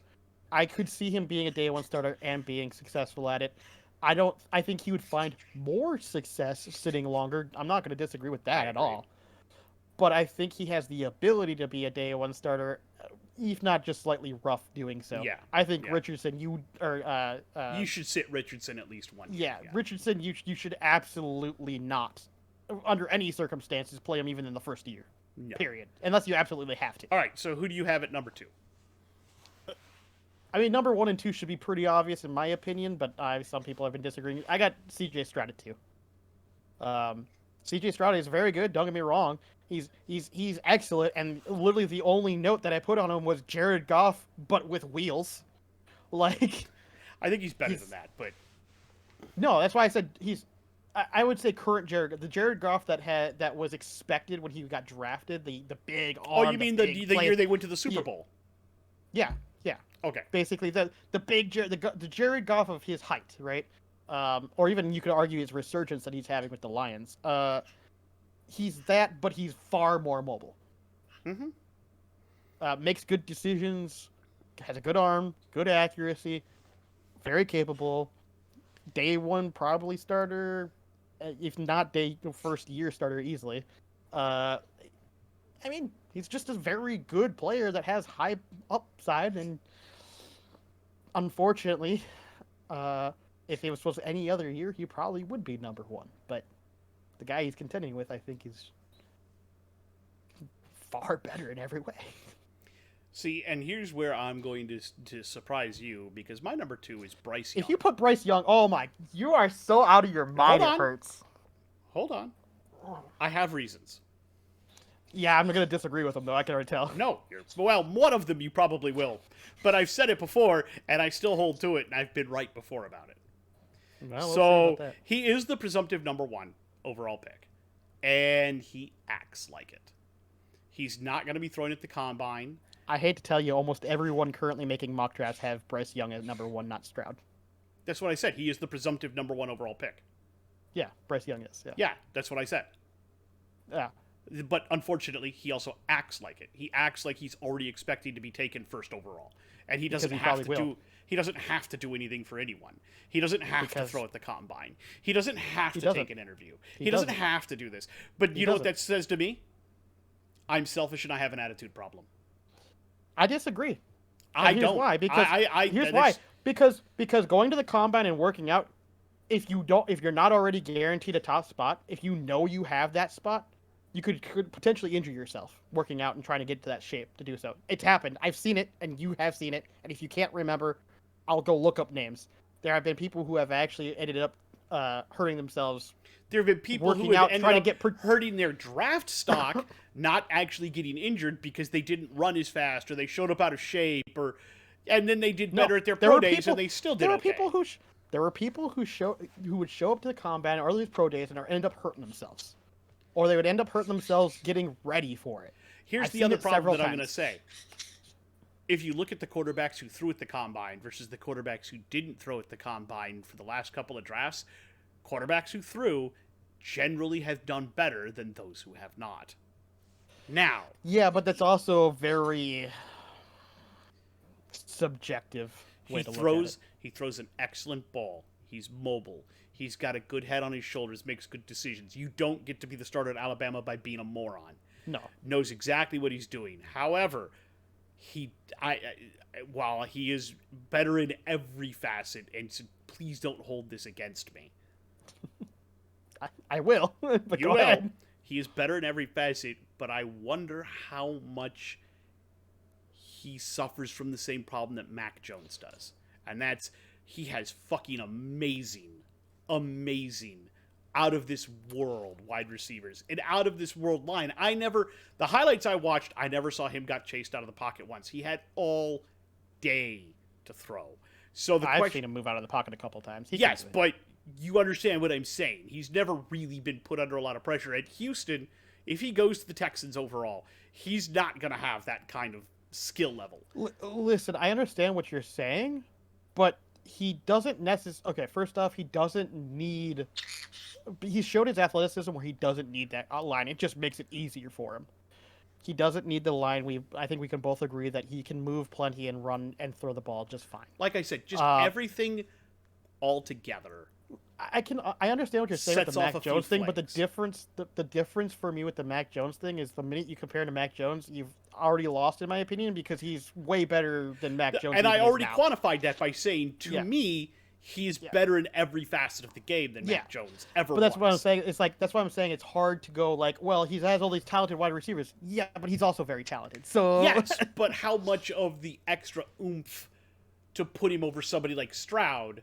I could see him being a day 1 starter and being successful at it. I think he would find more success sitting longer. I'm not going to disagree with that at all. But I think he has the ability to be a day 1 starter, if not just slightly rough doing so. Yeah. I think Richardson, you should sit Richardson at least 1 year. Yeah, Richardson, you should absolutely not, under any circumstances, play him even in the first year. No. Period. Unless you absolutely have to. All right, so who do you have at number 2? I mean, number 1 and 2 should be pretty obvious in my opinion, but some people have been disagreeing. I got C.J. Stroud at 2. C.J. Stroud is very good. Don't get me wrong. He's excellent, and literally the only note that I put on him was Jared Goff, but with wheels. Like, I think he's better than that, but no, that's why I said I would say current the Jared Goff that was expected when he got drafted. The big arm. Oh, you mean the year they went to the Super Bowl? Yeah. Okay. Basically, the Jared Goff of his height, right? Or even you could argue his resurgence that he's having with the Lions. he's that, but he's far more mobile. Mm-hmm. Makes good decisions, has a good arm, good accuracy, very capable. Day one probably starter, if not first year starter easily. Uh, I mean, he's just a very good player that has high upside, and unfortunately, if it was supposed to any other year, he probably would be number one. But the guy he's contending with, I think, is far better in every way. See, and here's where I'm going to surprise you, because my number 2 is Bryce Young. If you put Bryce Young, oh my, you are so out of your mind. It hurts. Hold on. I have reasons. Yeah, I'm going to disagree with him, though. I can already tell. No, well, one of them you probably will. But I've said it before, and I still hold to it, and I've been right before about it. Well, we'll so, he is the presumptive number 1 overall pick. And he acts like it. He's not going to be thrown at the combine. I hate to tell you, almost everyone currently making mock drafts have Bryce Young at number 1, not Stroud. That's what I said. He is the presumptive number 1 overall pick. Yeah, Bryce Young is. Yeah, that's what I said. Yeah. But unfortunately, he also acts like it. He acts like he's already expecting to be taken first overall, and he doesn't have to do. He doesn't have to do anything for anyone. He doesn't have to throw at the combine. He doesn't have to take an interview. He doesn't have to do this. But you know what that says to me? I'm selfish and I have an attitude problem. I disagree. I here's don't. Why? Because here's why. Because going to the combine and working out, if you're not already guaranteed a top spot, if you know you have that spot, you could potentially injure yourself working out and trying to get to that shape to do so. It's happened. I've seen it, and you have seen it. And if you can't remember, I'll go look up names. There have been people who have actually ended up hurting themselves. There have been people who have ended up hurting their draft stock, not actually getting injured because they didn't run as fast or they showed up out of shape, and then they did better at their pro days and they still did okay. There were people who would show up to the combine or these pro days and end up hurting themselves. Or they would end up hurting themselves getting ready for it. Here's the other problem that I'm going to say. If you look at the quarterbacks who threw at the combine versus the quarterbacks who didn't throw at the combine for the last couple of drafts, quarterbacks who threw generally have done better than those who have not. Now. Yeah, but that's also very subjective way to look at it. He throws an excellent ball. He's mobile. He's got a good head on his shoulders, makes good decisions. You don't get to be the starter at Alabama by being a moron. No. Knows exactly what he's doing. However, while he is better in every facet, and so please don't hold this against me. I will. But you go ahead. He is better in every facet, but I wonder how much he suffers from the same problem that Mac Jones does. And that's, he has fucking amazing, out of this world wide receivers and out of this world line. The highlights I watched, I never saw him got chased out of the pocket once. He had all day to throw. So I've seen him move out of the pocket a couple times. Yes, but you understand what I'm saying. He's never really been put under a lot of pressure. At Houston, if he goes to the Texans overall, he's not going to have that kind of skill level. Listen, I understand what you're saying, but he doesn't necessarily... Okay, first off, he doesn't need... He showed his athleticism where he doesn't need that line. It just makes it easier for him. He doesn't need the line. I think we can both agree that he can move plenty and run and throw the ball just fine. Like I said, just everything all together. I understand what you're saying with the Mac Jones thing, but the difference for me with the Mac Jones thing is the minute you compare to Mac Jones, you've already lost, in my opinion, because he's way better than Mac Jones. And I already quantified that by saying, to me, he's better in every facet of the game than Mac Jones ever was. But that's what I'm saying. That's why I'm saying it's hard to go like, well, he has all these talented wide receivers. Yeah, but he's also very talented. So yes, but how much of the extra oomph to put him over somebody like Stroud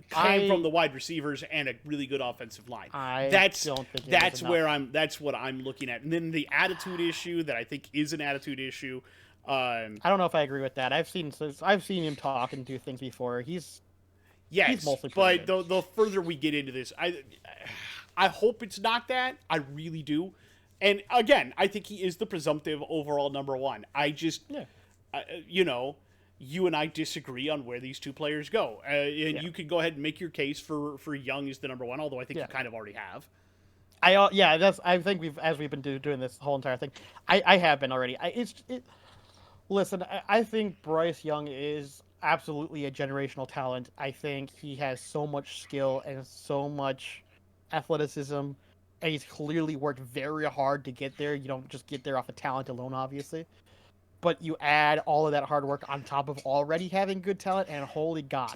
came from the wide receivers and a really good offensive line? That's what I'm looking at. And then the attitude issue that I think is an attitude issue. I don't know if I agree with that. I've seen him talk and do things before. He's mostly but the further we get into this, I hope it's not that. I really do. And again, I think he is the presumptive overall number one. I just, you and I disagree on where these two players go. You can go ahead and make your case for Young as the number one, although I think you kind of already have. I think we've been doing this whole entire thing. I have been already. Listen, I think Bryce Young is absolutely a generational talent. I think he has so much skill and so much athleticism, and he's clearly worked very hard to get there. You don't just get there off of talent alone, obviously. But you add all of that hard work on top of already having good talent, and holy God.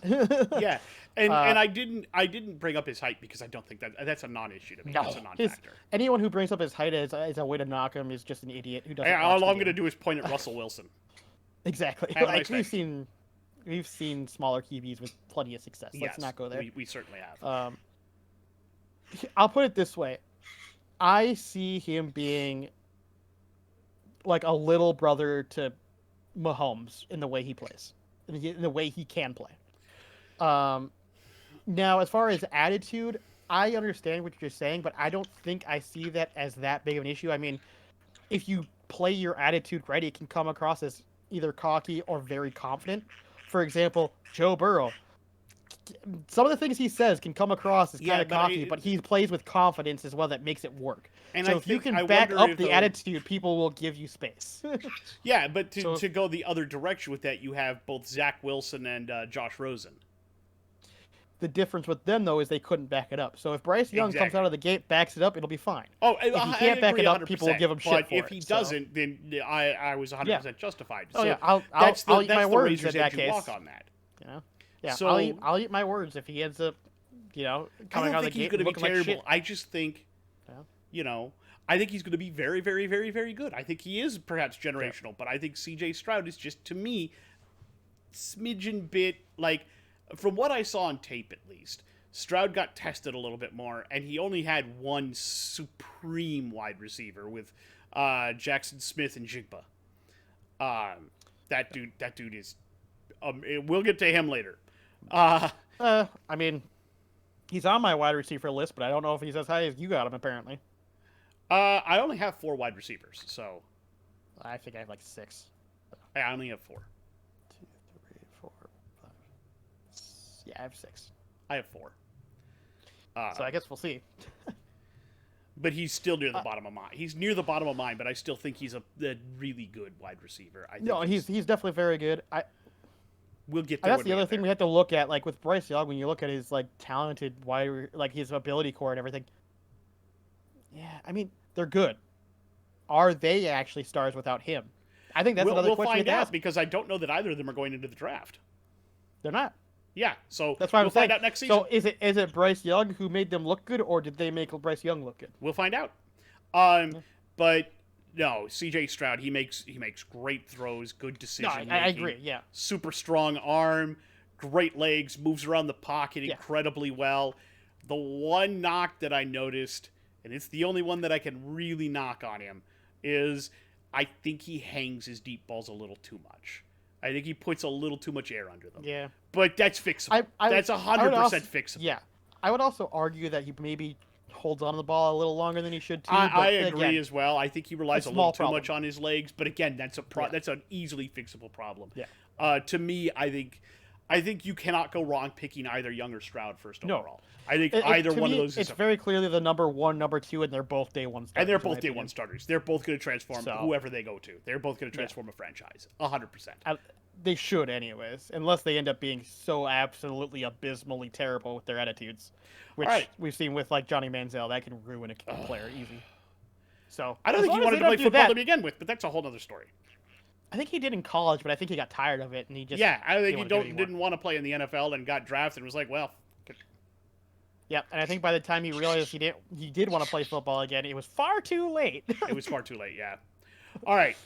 Yeah, and Uh, I didn't bring up his height because I don't think that's a non-issue to me. no, That's a non-factor. anyone who brings up his height as a way to knock him is just an idiot who doesn't Hey, watch all the I'm game. going to do is point at Russell Wilson. Exactly. Have a Like nice day. we've seen smaller QBs with plenty of success. Let's Yes, not go there. we certainly have. I'll put it this way: I see him being like a little brother to Mahomes in the way he plays, in the way he can play. Um, Now, as far as attitude, I understand what you're saying, but I don't think I see that as that big of an issue. I mean, if you play your attitude right, it can come across as either cocky or very confident. For example, Joe Burrow. Some of the things he says can come across as kind Yeah, of but cocky, but he plays with confidence as well that makes it work. and So I if you think can I back wonder up if the though, attitude, people will give you space. yeah, but So to go the other direction with that, you have both Zach Wilson and Josh Rosen. the difference with them, though, is they couldn't back it up. So if Bryce Young comes Exactly. out of the gate, backs it up, it'll be fine. Oh, If he I can't back agree it up, 100%. people will give him shit But for if it. he So, doesn't, then I was 100% justified. oh So yeah, that's I'll eat my that's the words razor's in that edge you case. walk on that. You know, yeah, So I'll eat my words if he ends up, I coming don't out of the think he's gate going to be looking like terrible. shit. I just think, Yeah. you know, I think he's going to be very, very, very, very good. I think he is perhaps generational, but I think C.J. Stroud is just, to me, smidgen bit, like, from what I saw on tape at least, Stroud got tested a little bit more, and he only had one supreme wide receiver with Jackson Smith and Jigba. That dude is. We'll get to him later. I mean, he's on my wide receiver list, but I don't know if he's as high as you got him. Apparently, I only have 4 wide receivers, so I think I have like 6. I only have 4. 2, 3, 4, 5. Yeah, I have 6. I have 4. So I guess we'll see. But he's still near the bottom of mine. He's near the bottom of mine, but I still think he's a really good wide receiver. I think No, he's definitely very good. We'll get there. That's the other thing we have to look at, like with Bryce Young, when you look at his like talented like his ability core and everything. Yeah, I mean they're good. Are they actually stars without him? I think that's another we'll question find to out ask. because I don't know that either of them are going into the draft. They're not. Yeah, so That's why we'll find out next season. So is it Bryce Young who made them look good, or did they make Bryce Young look good? We'll find out. But no, C.J. Stroud, he makes great throws, good decision making. I agree. Yeah. Super strong arm, great legs, moves around the pocket Yeah. incredibly well. The one knock that I noticed, and it's the only one that I can really knock on him, is I think he hangs his deep balls a little too much. I think he puts a little too much air under them. Yeah. But that's fixable. That's 100% fixable. Yeah. I would also argue that he maybe holds on to the ball a little longer than he should too. I but agree again, as well. I think he relies a a little small too problem. much on his legs, but again, that's an easily fixable problem. Yeah. To me, I think you cannot go wrong picking either Young or Stroud first No. overall. I think either to one me, of those it's is very clearly the number 1, number 2, and they're both day 1 starters. and they're in my both day one opinion. starters. They're both going to transform So- whoever they go to. They're both going to transform a franchise. 100%. They should, anyways, unless they end up being so absolutely abysmally terrible with their attitudes, which Right. we've seen with like Johnny Manziel. That can ruin a player easy. So I don't as think he long as wanted they to don't play do football that- to begin with, but that's a whole other story. I think he did in college, but I think he got tired of it and he just Yeah, I think didn't he wanna do it anymore. didn't want to play in the NFL and got drafted and was like, well, Yeah, and I think by the time he realized he did want to play football again, it was far too late. it was far too late. Yeah. All right.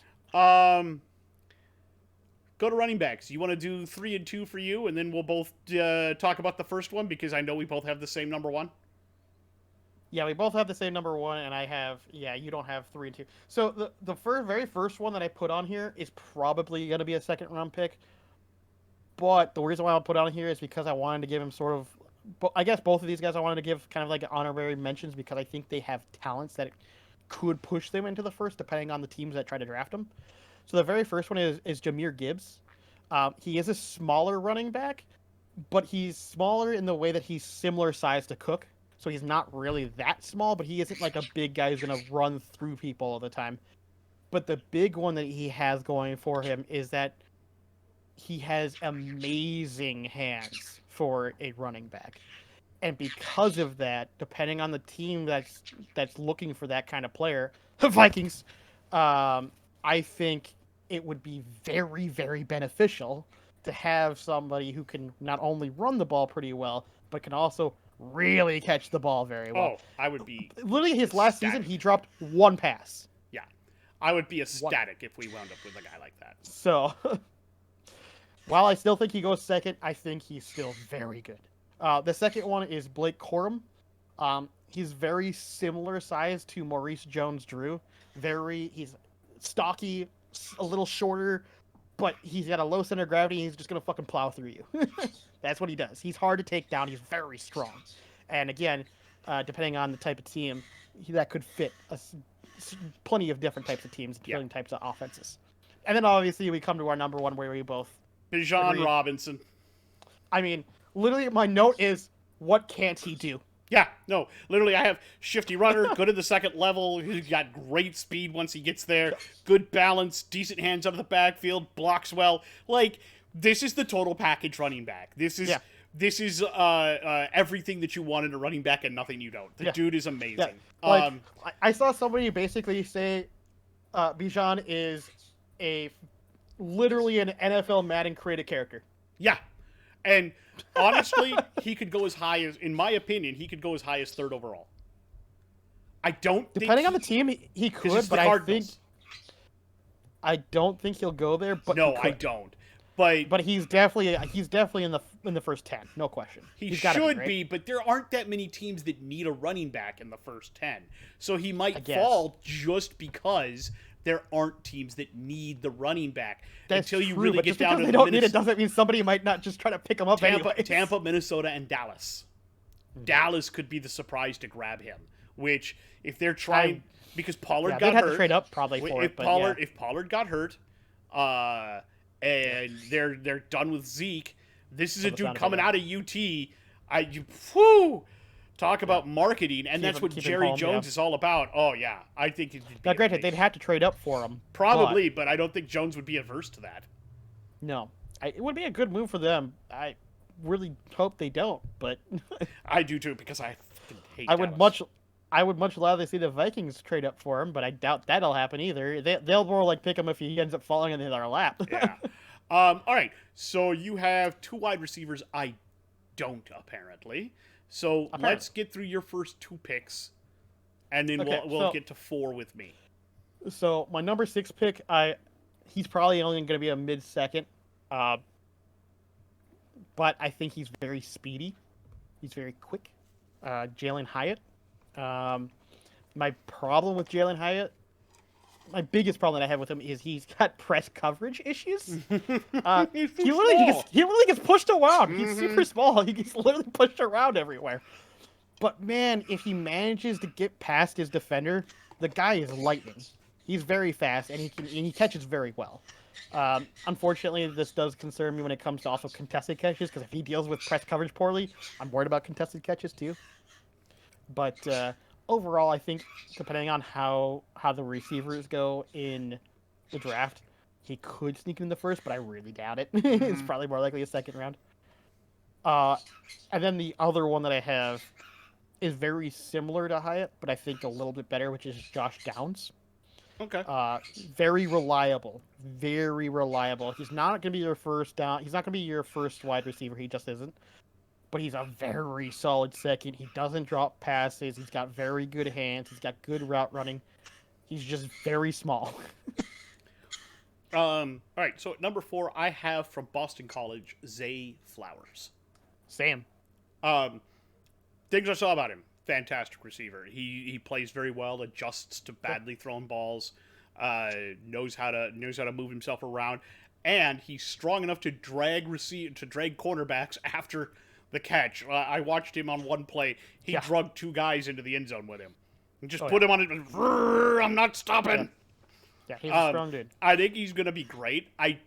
Go to running backs. You want to do 3 and 2 for you, and then we'll both talk about the first one because I know we both have the same number 1. Yeah, we both have the same number 1, and you don't have 3 and 2. So the very first one that I put on here is probably going to be a second round pick. But the reason why I'll put it on here is because I wanted to give him sort of, I guess both of these guys I wanted to give kind of like honorary mentions because I think they have talents that could push them into the first, depending on the teams that try to draft them. So the very first one is Jahmyr Gibbs. He is a smaller running back, but he's smaller in the way that he's similar size to Cook. so he's not really that small, but he isn't like a big guy who's gonna run through people all the time. But the big one that he has going for him is that he has amazing hands for a running back. And because of that, depending on the team that's looking for that kind of player, the Vikings, I think it would be very, very beneficial to have somebody who can not only run the ball pretty well, but can also really catch the ball very well. Oh, I would be literally his last season he dropped one pass. Yeah, I would be ecstatic if we wound up with a guy like that. So, while I still think he goes second, I think he's still very good. The second one is Blake Corum. He's very similar size to Maurice Jones-Drew. He's stocky, a little shorter, but he's got a low center of gravity. He's just gonna fucking plow through you. That's what he does. He's hard to take down. He's very strong, and again, depending on the type of team, that could fit plenty of different types of teams, different types of offenses. And then obviously we come to our number one, where we both Bijan Robinson. I mean, literally, my note is, what can't he do? Yeah, no, literally, I have shifty runner, good at the second level. He's got great speed once he gets there, good balance, decent hands out of the backfield, blocks well. Like, this is the total package running back. This is everything that you want in a running back and nothing you don't. The dude is amazing. Yeah. Like, I saw somebody basically say Bijan is literally an NFL Madden created character. Yeah. And honestly, he could go as high as, in my opinion, he could go as high as third overall. I don't think depending on the team, he could, but I don't think he'll go there. But no, I don't. But he's definitely in the first 10, no question. He should be, but there aren't that many teams that need a running back in the first 10. So he might fall just because there aren't teams that need the running back. That's until you true, really but get just down because to they don't need it doesn't mean somebody might not just try to pick him up anyway. Tampa, Minnesota, and Dallas. Mm-hmm. Dallas could be the surprise to grab him. Which, if they're trying, because Pollard got hurt, they'd have to trade up probably for it. If Pollard got hurt, and they're done with Zeke, this is a dude coming out of UT. Talk about marketing, and that's what Jerry Jones is all about. Oh, yeah. I think it'd be now, granted, they'd have to trade up for him. Probably, but I don't think Jones would be averse to that. No. It would be a good move for them. I really hope they don't, but... I do, too, because I hate Dallas. I would much rather see the Vikings trade up for him, but I doubt that'll happen either. They'll more like pick him if he ends up falling into their lap. Yeah. All right. So you have two wide receivers. I don't, apparently. So let's get through your first two picks, and then we'll get to four with me. So my number 6 pick, he's probably only going to be a mid-second, but I think he's very speedy. He's very quick. Jalen Hyatt. My problem with Jalen Hyatt, my biggest problem that I have with him is he's got press coverage issues. He literally gets pushed around. He's super small. He gets literally pushed around everywhere. But man, if he manages to get past his defender, the guy is lightning. He's very fast and he catches very well. Unfortunately, this does concern me when it comes to also contested catches, because if he deals with press coverage poorly, I'm worried about contested catches too. But overall, I think depending on how the receivers go in the draft, he could sneak in the first, but I really doubt it. It's probably more likely a second round. And then the other one that I have is very similar to Hyatt, but I think a little bit better, which is Josh Downs. Okay. Very reliable. Very reliable. He's not going to be your first down. He's not going to be your first wide receiver. He just isn't. But he's a very solid second. He doesn't drop passes. He's got very good hands. He's got good route running. He's just very small. All right. So at number 4, I have from Boston College, Zay Flowers. Sam. Things I saw about him. Fantastic receiver. He plays very well, adjusts to badly thrown balls, knows how to move himself around, and he's strong enough to drag cornerbacks after the catch. I watched him on one play. He drugged 2 guys into the end zone with him. And just put him on it. I'm not stopping. Yeah, he's a strong dude. I think he's going to be great. I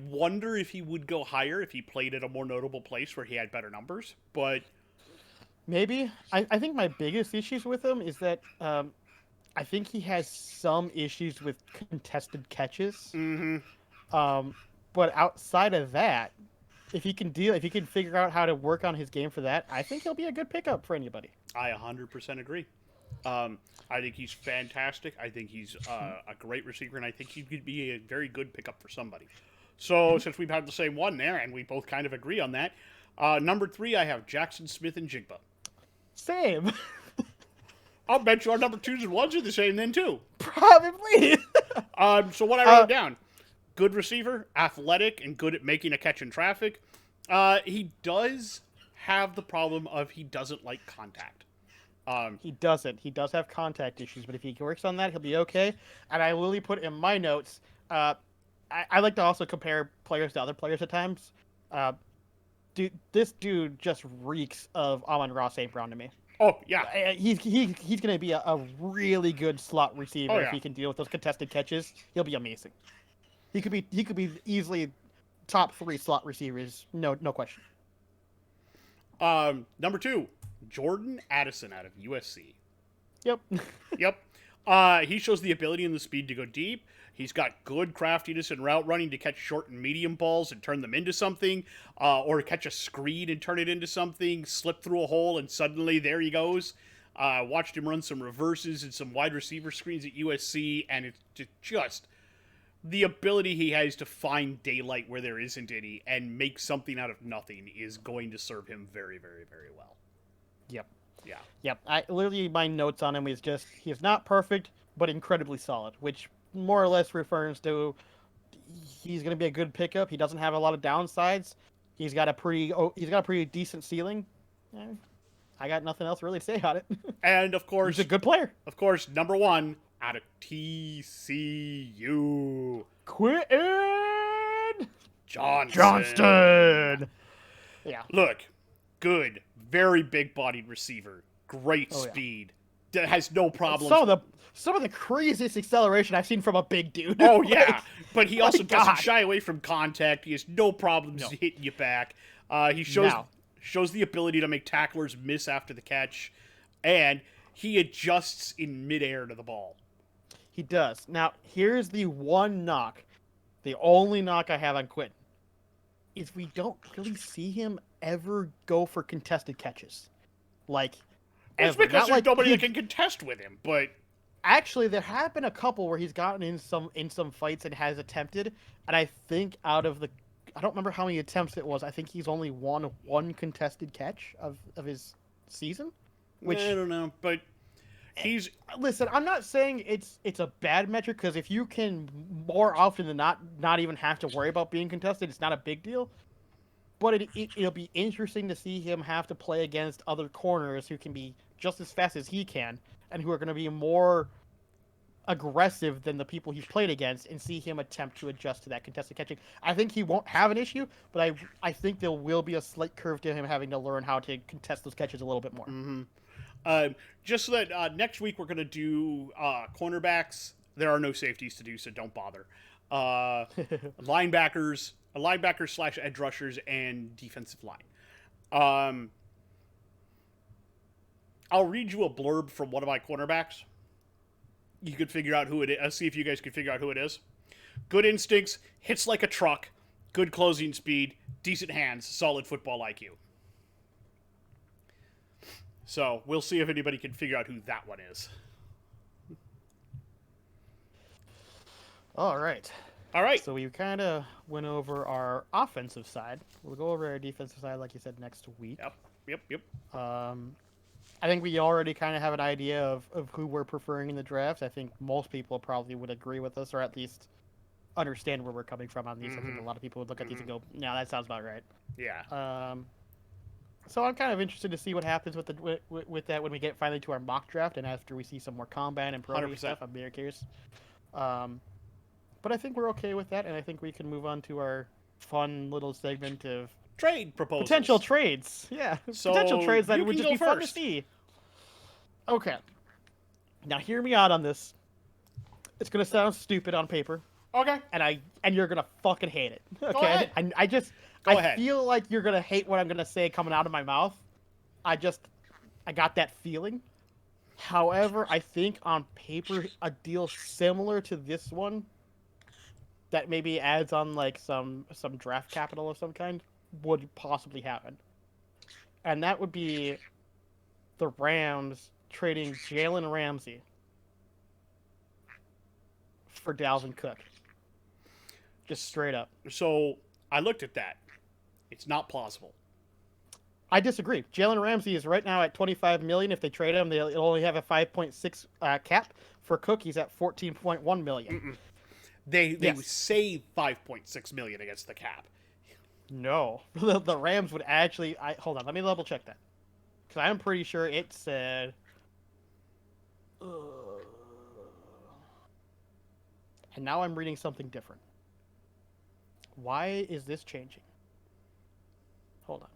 wonder if he would go higher if he played at a more notable place where he had better numbers. But Maybe. I think my biggest issues with him is that I think he has some issues with contested catches. Mm-hmm. Um, but outside of that, if he can figure out how to work on his game for that, I think he'll be a good pickup for anybody. I 100% agree. I think he's fantastic. I think he's a great receiver, and I think he could be a very good pickup for somebody. So, since we've had the same one there, and we both kind of agree on that, number 3, I have Jackson Smith and Jigba. Same. I'll bet you our number 2s and 1s are the same then, too. Probably. So, what I wrote down, good receiver, athletic, and good at making a catch in traffic. He does have the problem of he doesn't like contact. He doesn't. He does have contact issues, but if he works on that, he'll be okay. And I literally put in my notes. I like to also compare players to other players at times. This dude just reeks of Amon-Ra St. Brown to me. Oh, yeah. He's going to be a really good slot receiver Oh, yeah. if he can deal with those contested catches. He'll be amazing. He could be easily top 3 slot receivers. No question. Number 2, Jordan Addison out of USC. Yep. Yep. He shows the ability and the speed to go deep. He's got good craftiness and route running to catch short and medium balls and turn them into something, or catch a screen and turn it into something, slip through a hole, and suddenly there he goes. Watched him run some reverses and some wide receiver screens at USC, and it's just the ability he has to find daylight where there isn't any and make something out of nothing is going to serve him very, very, very well. Yep. Yeah. Yep. Literally my notes on him is just he's not perfect, but incredibly solid, which more or less refers to he's going to be a good pickup. He doesn't have a lot of downsides. He's got a pretty decent ceiling. I got nothing else really to say about it. And of course, He's a good player. Of course, number 1 out of TCU, Quentin Johnston. Yeah. Look, good, very big-bodied receiver, great Oh, yeah. speed, that has no problem. Some of the craziest acceleration I've seen from a big dude. Oh yeah, but he also my doesn't God. shy away from contact. He has no problems No. hitting you back. He shows No. the ability to make tacklers miss after the catch, and he adjusts in midair to the ball. He does. Now, here's the one knock. The only knock I have on Quentin is we don't really see him ever go for contested catches. Like, It's ever. because Not there's like nobody he- that can contest with him, but Actually, there have been a couple where he's gotten in some fights and has attempted, and I think I don't remember how many attempts it was. I think he's only won one contested catch of his season. Which I don't know. But he's listen, I'm not saying it's a bad metric because if you can more often than not even have to worry about being contested, it's not a big deal. But it'll be interesting to see him have to play against other corners who can be just as fast as he can and who are going to be more aggressive than the people he's played against, and see him attempt to adjust to that contested catching. I think he won't have an issue, but I think there will be a slight curve to him having to learn how to contest those catches a little bit more. just so that next week we're going to do cornerbacks. There are no safeties to do, so don't bother. Linebackers / edge rushers, and defensive line. I'll read you a blurb from one of my cornerbacks. You could figure out who it is. See if you guys can figure out who it is. Good instincts, hits like a truck, good closing speed, decent hands, solid football IQ. So we'll see if anybody can figure out who that one is. All right. All right. So we kind of went over our offensive side. We'll go over our defensive side, like you said, next week. Yep. I think we already kind of have an idea of who we're preferring in the draft. I think most people probably would agree with us, or at least understand where we're coming from on these. I think a lot of people would look at these and go, "No, that sounds about right." Yeah. So I'm kind of interested to see what happens with that when we get finally to our mock draft and after we see some more combine and pro day 100%. stuff. I'm very curious. But I think we're okay with that, and I think we can move on to our fun little segment of Trade proposals. potential trades. Yeah, So, potential trades that you would can just be go fun to first. see. Okay. Now hear me out on this. It's gonna sound stupid on paper, Okay. and you're gonna fucking hate it. Okay. ahead. I Go ahead. feel like you're gonna hate what I'm gonna say coming out of my mouth. I got that feeling. However, I think on paper, a deal similar to this one that maybe adds on like some draft capital of some kind would possibly happen, and that would be the Rams trading Jalen Ramsey for Dalvin Cook. Just straight up. So I looked at that. It's not plausible. I disagree. Jalen Ramsey is right now at $25 million. If they trade him, they'll only have a 5.6 cap. For Cook, he's at $14.1 million. Mm-mm. They save $5.6 million against the cap. No, the Rams would actually. Hold on, let me double check that, because I'm pretty sure it said. And now I'm reading something different. Why is this changing? Hold on.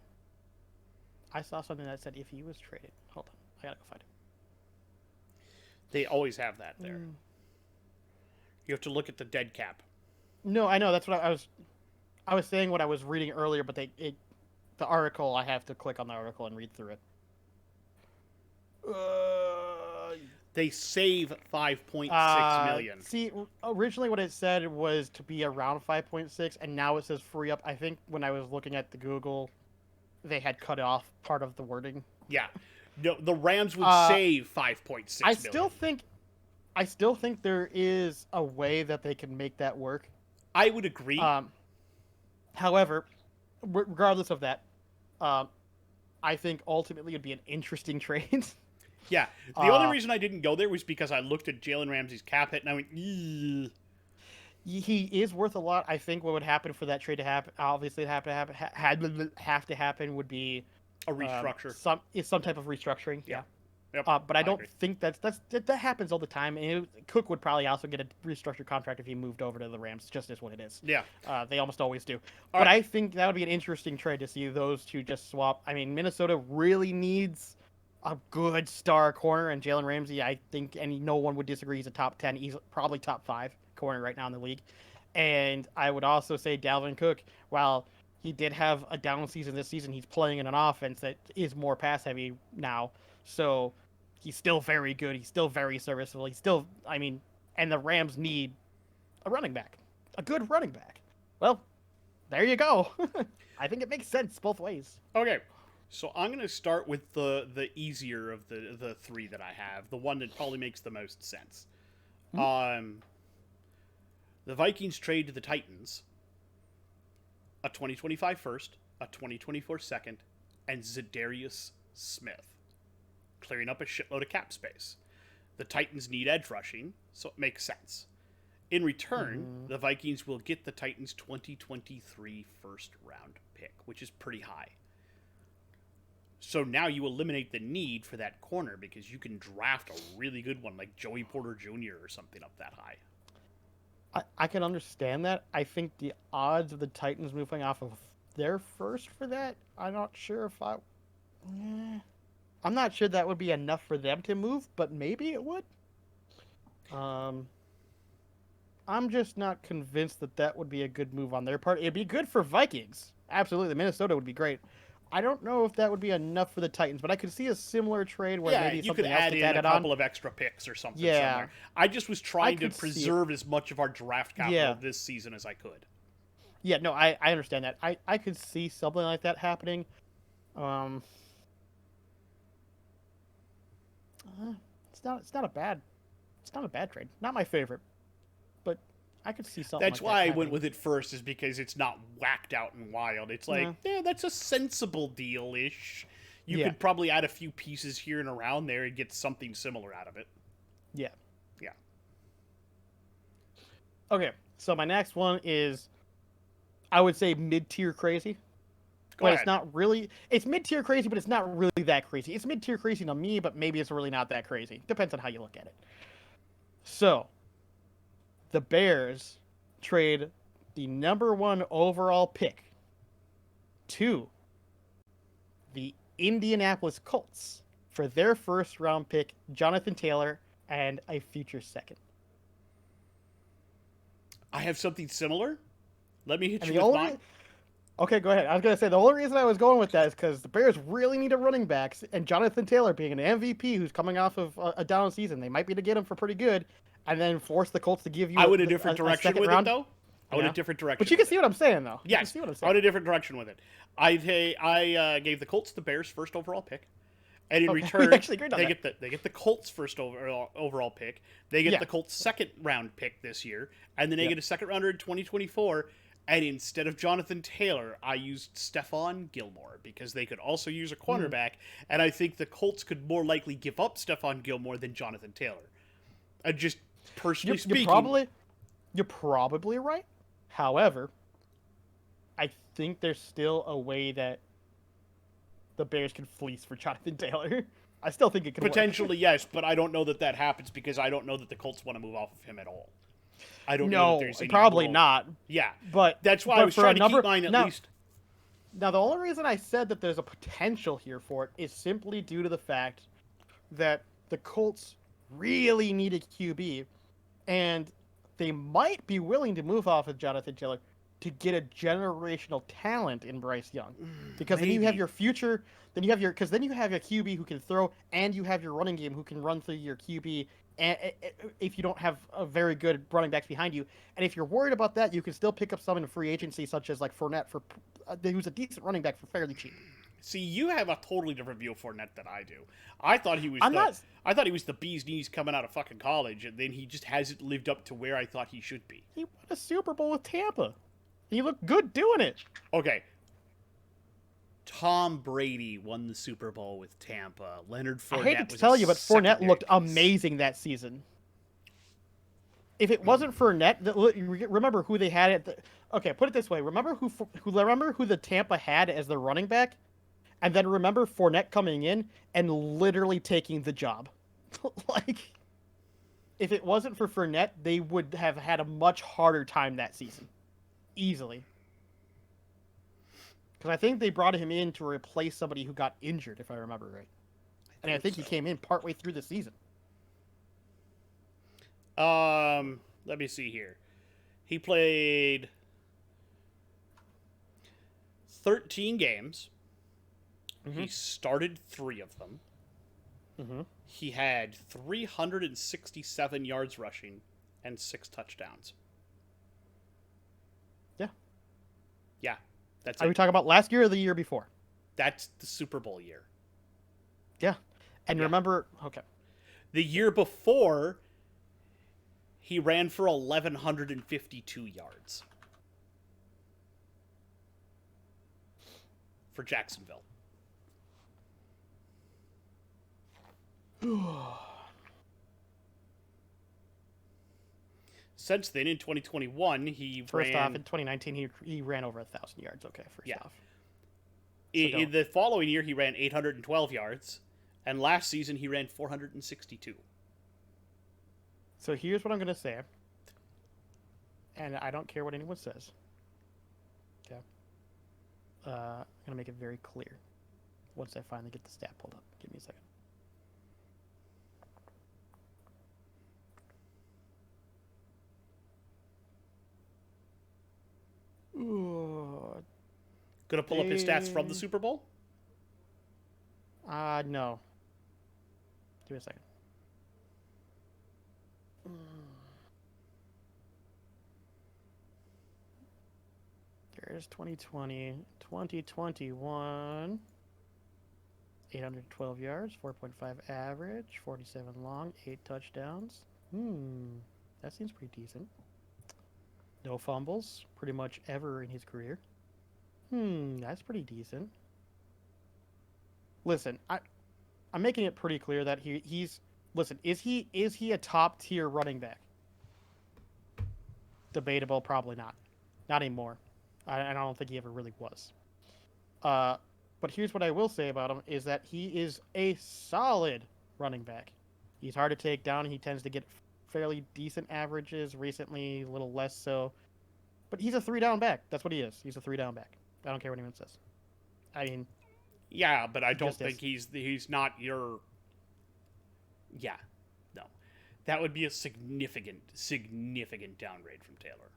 I saw something that said if he was traded. Hold on, I gotta go find it. They always have that there. You have to look at the dead cap. No, I know. That's what I was saying what I was reading earlier, but the article, I have to click on the article and read through it. They save $5.6 million. See, originally what it said was to be around 5.6, and now it says free up. I think when I was looking at the Google, they had cut off part of the wording. Yeah. No, the Rams would save $5.6 million. I still think there is a way that they can make that work. I would agree. However, regardless of that, I think ultimately it would be an interesting trade. Yeah. The only reason I didn't go there was because I looked at Jalen Ramsey's cap hit and I went, eeh. He is worth a lot. I think what would happen for that trade to happen, obviously have to happen would be A restructure. Some type of restructuring. Yeah. Yep, but I don't agree. think that happens all the time. And Cook would probably also get a restructured contract if he moved over to the Rams, just as what it is. Yeah. They almost always do. All but right. I think that would be an interesting trade to see those two just swap. I mean, Minnesota really needs a good star corner, and Jalen Ramsey, I think, and no one would disagree, he's a top 10, he's probably top 5 corner right now in the league. And I would also say Dalvin Cook, while he did have a down season this season, he's playing in an offense that is more pass heavy now. So he's still very good. He's still very serviceable. He's still, I mean, and the Rams need a running back, a good running back. Well, there you go. I think it makes sense both ways. Okay. So I'm going to start with the easier of the three that I have, the one that probably makes the most sense. Mm-hmm. The Vikings trade to the Titans a 2025 first, a 2024 second, and Zadarius Smith, clearing up a shitload of cap space. The Titans need edge rushing, so it makes sense. In return, the Vikings will get the Titans' 2023 first round pick, which is pretty high. So now you eliminate the need for that corner because you can draft a really good one like Joey Porter Jr. or something up that high. I can understand that. I think the odds of the Titans moving off of their first for that, I'm not sure I'm not sure that would be enough for them to move, but maybe it would. I'm just not convinced that would be a good move on their part. It'd be good for Vikings. Absolutely. Minnesota would be great. I don't know if that would be enough for the Titans, but I could see a similar trade where maybe you something could else add gets in added a couple on. of extra picks or something. Yeah. Somewhere. I just was trying to could see preserve as much of our draft capital this season as I could. Yeah, no, I understand that. I could see something like that happening. It's not a bad trade. Not my favorite, but I could see something. That's like why that I went with it first, is because it's not whacked out and wild. It's like, that's a sensible deal-ish. You could probably add a few pieces here and around there and get something similar out of it. Yeah. Yeah. Okay, so my next one is, I would say mid-tier crazy. Go But ahead. it's not really. It's mid-tier crazy, but it's not really that crazy. It's mid-tier crazy to me, but maybe it's really not that crazy. Depends on how you look at it. So, the Bears trade the number 1 overall pick to the Indianapolis Colts for their first round pick, Jonathan Taylor, and a future second. I have something similar. Let me hit And you with mine. Okay, go ahead. I was gonna say the only reason I was going with that is because the Bears really need a running backs, and Jonathan Taylor being an MVP who's coming off of a down season, they might be to get him for pretty good, and then force the Colts to give you I went a different a direction second with round. it, though. I went a Yeah, different direction but you can with see it. what I'm saying, though. You can Yes, see what I'm I went saying. a different direction with it. I gave the Colts the Bears' first overall pick, and in Okay, we return, actually agreed on that. they get the Colts' first overall pick. They get Yeah. the Colts' second round pick this year, and then they Yep. get a second rounder in 2024. And instead of Jonathan Taylor, I used Stephon Gilmore because they could also use a cornerback, and I think the Colts could more likely give up Stephon Gilmore than Jonathan Taylor. Just personally You're speaking, probably right. However, I think there's still a way that the Bears can fleece for Jonathan Taylor. I still think it could work. potentially yes, but I don't know that that happens because I don't know that the Colts want to move off of him at all. I don't know that No, there's any probably real- not. Yeah, But that's why I was for trying a to keep number mine at now, least. now the only reason I said that there's a potential here for it is simply due to the fact that the Colts really need a QB, and they might be willing to move off of Jonathan Taylor to get a generational talent in Bryce Young, because then you have Maybe. your future. Then you have your because then you have a QB who can throw, and you have your running game who can run through your QB. And if you don't have a very good running backs behind you, and if you're worried about that, you can still pick up some in free agency, such as like Fournette who's a decent running back for fairly cheap. See, you have a totally different view of Fournette than I do. I thought he was I'm not. I thought he was the bee's knees coming out of fucking college, and then he just hasn't lived up to where I thought he should be. He won a Super Bowl with Tampa. He looked good doing it. Okay. Tom Brady won the Super Bowl with Tampa. Leonard Fournette I hate to was tell a you, but Fournette secondary looked piece. amazing that season. If it wasn't Fournette, remember who they had at the. Okay, put it this way: remember who the Tampa had as their running back, and then remember Fournette coming in and literally taking the job. Like, if it wasn't for Fournette, they would have had a much harder time that season, easily. Because I think they brought him in to replace somebody who got injured, if I remember right. And I think he came in partway through the season. Let me see here. He played 13 games. He started 3 of them. Mm-hmm. He had 367 yards rushing and 6 touchdowns. Yeah. Yeah, that's Are we it. talking about last year or the year before? That's the Super Bowl year. Yeah. And Yeah. remember, okay. The year before, he ran for 1,152 yards for Jacksonville. Since then, in 2021, he First ran. off, in 2019, he ran over 1,000 yards. Okay, first Yeah. off. In the following year, he ran 812 yards, and last season he ran 462. So here's what I'm going to say. And I don't care what anyone says. Okay. I'm going to make it very clear once I finally get the stat pulled up. Give me a second. Ooh. Gonna pull up his stats from the Super Bowl? No. Give me a second. There's 2020, 2021. 812 yards, 4.5 average, 47 long, 8 touchdowns. That seems pretty decent. No fumbles, pretty much ever in his career. That's pretty decent. Listen, I'm making it pretty clear that he's listen, is he a top tier running back? Debatable, probably not. Not anymore. I don't think he ever really was. But here's what I will say about him is that he is a solid running back. He's hard to take down. He tends to get fairly decent averages recently, a little less so. But he's a 3-down back. That's what he is. He's a 3-down back. I don't care what anyone says. I mean, Yeah, but I don't just think he's not your. Yeah, no, that would be a significant downgrade from Taylor.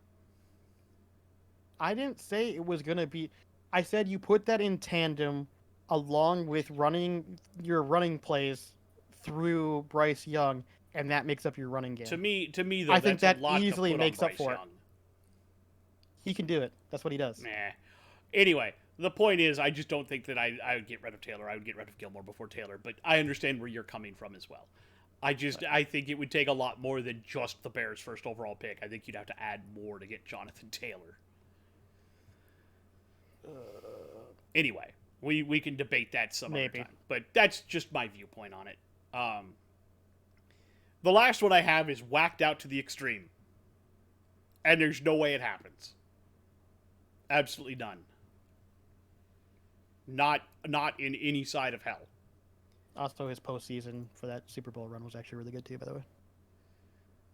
I didn't say it was gonna be. I said you put that in tandem, along with running your running plays through Bryce Young, and that makes up your running game. To me though, I think that's a that lot to easily put on makes up Bryce for it. Young. He can do it. That's what he does. Nah. Anyway, the point is, I just don't think that I would get rid of Taylor. I would get rid of Gilmore before Taylor, but I understand where you're coming from as well. I think it would take a lot more than just the Bears' first overall pick. I think you'd have to add more to get Jonathan Taylor. Anyway, we can debate that some other time, but that's just my viewpoint on it. The last one I have is whacked out to the extreme, and there's no way it happens. Absolutely none. Not in any side of hell. Also, his postseason for that Super Bowl run was actually really good too. By the way,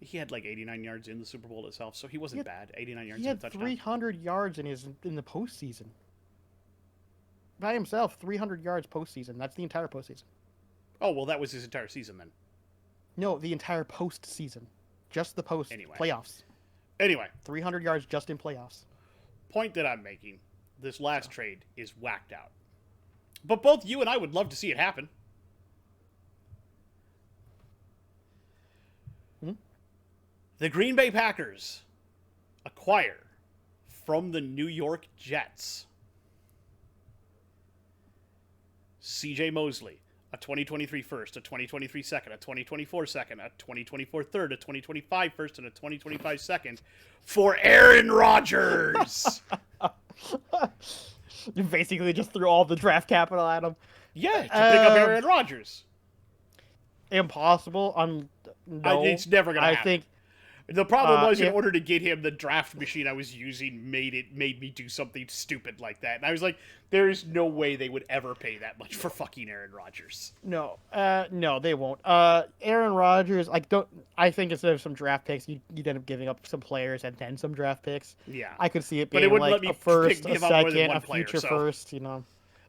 he had like 89 yards in the Super Bowl itself, so he wasn't bad. 89 yards. He had 300 yards in the postseason. By himself, 300 yards postseason. That's the entire postseason. Oh well, that was his entire season then. No, the entire postseason, just the playoffs. Anyway, 300 yards just in playoffs. Point that I'm making: this last trade is whacked out. But both you and I would love to see it happen. The Green Bay Packers acquire from the New York Jets C.J. Mosley, a 2023 first, a 2023 second, a 2024 second, a 2024 third, a 2025 first, and a 2025 second for Aaron Rodgers. You basically just threw all the draft capital at him. Yeah, to pick up Aaron Rodgers. Impossible. No, it's never going to happen. I think the problem was, in order to get him, the draft machine I was using made me do something stupid like that. And I was like, there is no way they would ever pay that much for fucking Aaron Rodgers. No, they won't. Aaron Rodgers, I think instead of some draft picks, you'd end up giving up some players and then some draft picks. Yeah. I could see it being like a first, a second, a future first,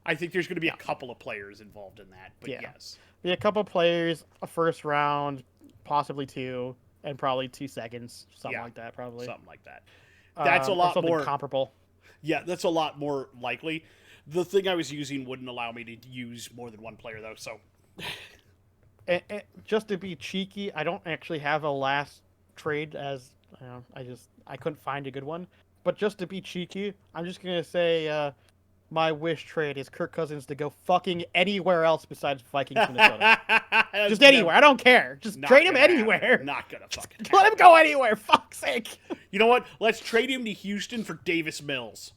I think there's going to be a couple of players involved in that, but yes. Be a couple players, a first round, possibly two, and probably 2 seconds, something like that, probably. Something like that. That's a lot more comparable. Yeah, that's a lot more likely. The thing I was using wouldn't allow me to use more than one player, though, so. And just to be cheeky, I don't actually have a last trade as I couldn't find a good one. But just to be cheeky, I'm just gonna say my wish trade is Kirk Cousins to go fucking anywhere else besides Vikings, Minnesota. Just anywhere. I don't care. Just trade him anywhere. Not gonna fucking let him go anywhere. Fuck's sake. You know what? Let's trade him to Houston for Davis Mills.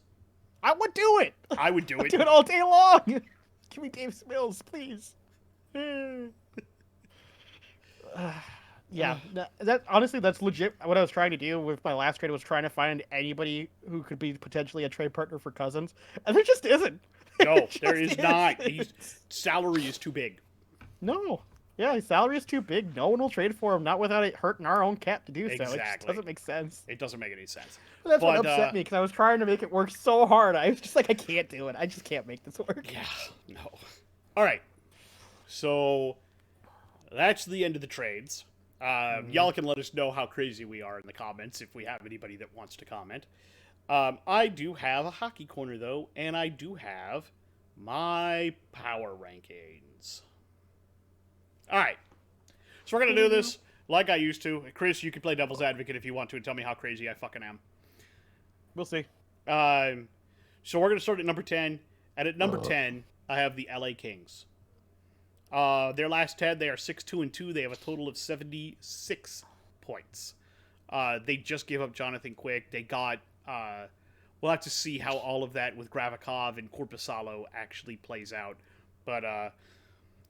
I would do it. I would do it. I'd do it all day long. Give me Davis Mills, please. Yeah, honestly, that's legit. What I was trying to do with my last trade was trying to find anybody who could be potentially a trade partner for Cousins, and there just isn't. No, there is not. His salary is too big. No. Yeah, his salary is too big. No one will trade for him, not without it hurting our own cap to do so. Exactly. It just doesn't make sense. It doesn't make any sense. But that's what upset me, because I was trying to make it work so hard. I was just like, I can't do it. I just can't make this work. Yeah, no. All right. So, that's the end of the trades. Y'all can let us know how crazy we are in the comments if we have anybody that wants to comment. I do have a hockey corner, though, and I do have my power rankings. All right. So we're going to do this like I used to. Chris, you can play devil's advocate if you want to and tell me how crazy I fucking am. We'll see. So we're going to start at number 10. And at number 10, I have the LA Kings. Their last 10, they are 6-2-2. They have a total of 76 points. They just gave up Jonathan Quick. They got... we'll have to see how all of that with Gravikov and Korpisalo actually plays out. But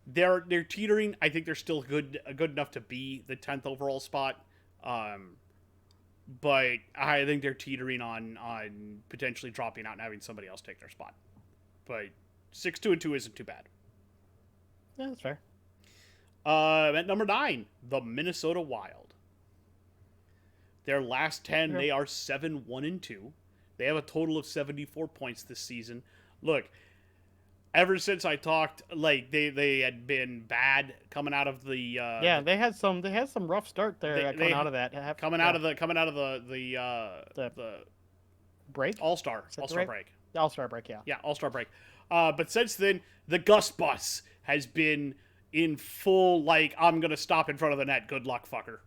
they're teetering. I think they're still good enough to be the 10th overall spot. But I think they're teetering on potentially dropping out and having somebody else take their spot. But 6-2-2 isn't too bad. Yeah, that's fair. At number 9, the Minnesota Wild. Their last 10, they are 7-1-2. They have a total of 74 points this season. Look, ever since I talked, like they had been bad coming out of the. They had some rough start there coming out of that. Coming out of the break. All-Star Right? break. All-Star break. Yeah. Yeah, All-Star break. But since then, the Gus bus has been in full, like, I'm going to stop in front of the net. Good luck, fucker.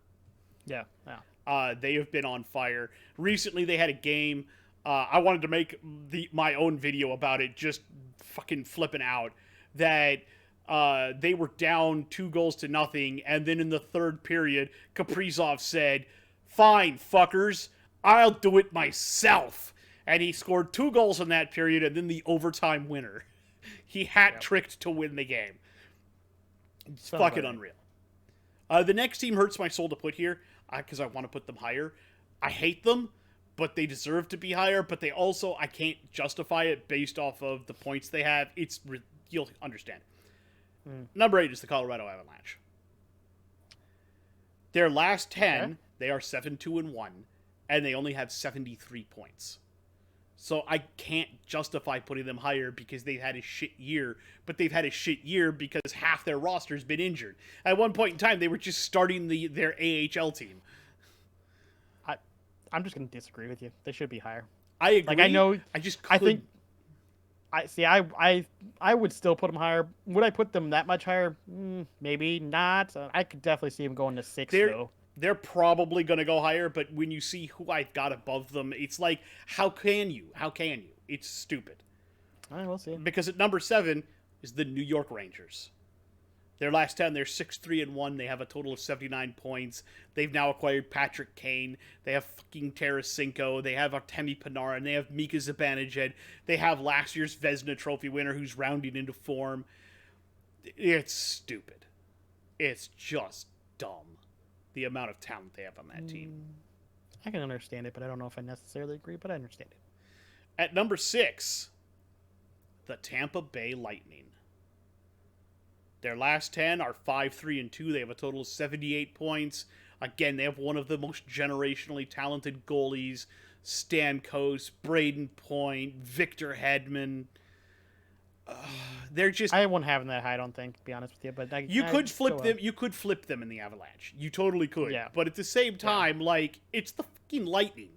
Yeah. Yeah. They have been on fire. Recently, they had a game. I wanted to make my own video about it, just fucking flipping out, that they were down 2-0, and then in the third period, Kaprizov said, "Fine, fuckers, I'll do it myself." And he scored 2 goals in that period, and then the overtime winner. He hat-tricked to win the game. It's fucking unreal. The next team hurts my soul to put here, because I want to put them higher. I hate them, but they deserve to be higher, but they also, I can't justify it based off of the points they have. You'll understand. Number 8 is the Colorado Avalanche. Their last 10, they are 7-2-1, and they only have 73 points. So I can't justify putting them higher because they've had a shit year, but they've had a shit year because half their roster's been injured. At one point in time, they were just starting their AHL team. I'm just going to disagree with you. They should be higher. I agree. Like, I know. I just I think. I would still put them higher. Would I put them that much higher? Maybe not. I could definitely see them going to 6 though. They're probably going to go higher, but when you see who I've got above them, it's like, how can you? How can you? It's stupid. All right, we'll see. Because at number 7 is the New York Rangers. Their last 10, they're 6-3-1. They have a total of 79 points. They've now acquired Patrick Kane. They have fucking Tarasenko. They have Artemi Panarin. They have Mika Zibanejad. They have last year's Vezina Trophy winner who's rounding into form. It's stupid. It's just dumb. The amount of talent they have on that team. I can understand it, but I don't know if I necessarily agree, but I understand it. At number 6, the Tampa Bay Lightning. Their last 10 are 5-3-2. They have a total of 78 points. Again, they have one of the most generationally talented goalies. Stamkos, Braden Point, Victor Hedman. They're just. I won't have them that high, I don't think, to be honest with you. But you could flip them. You could flip them in the Avalanche. You totally could. Yeah. But at the same time, like, it's the fucking Lightning.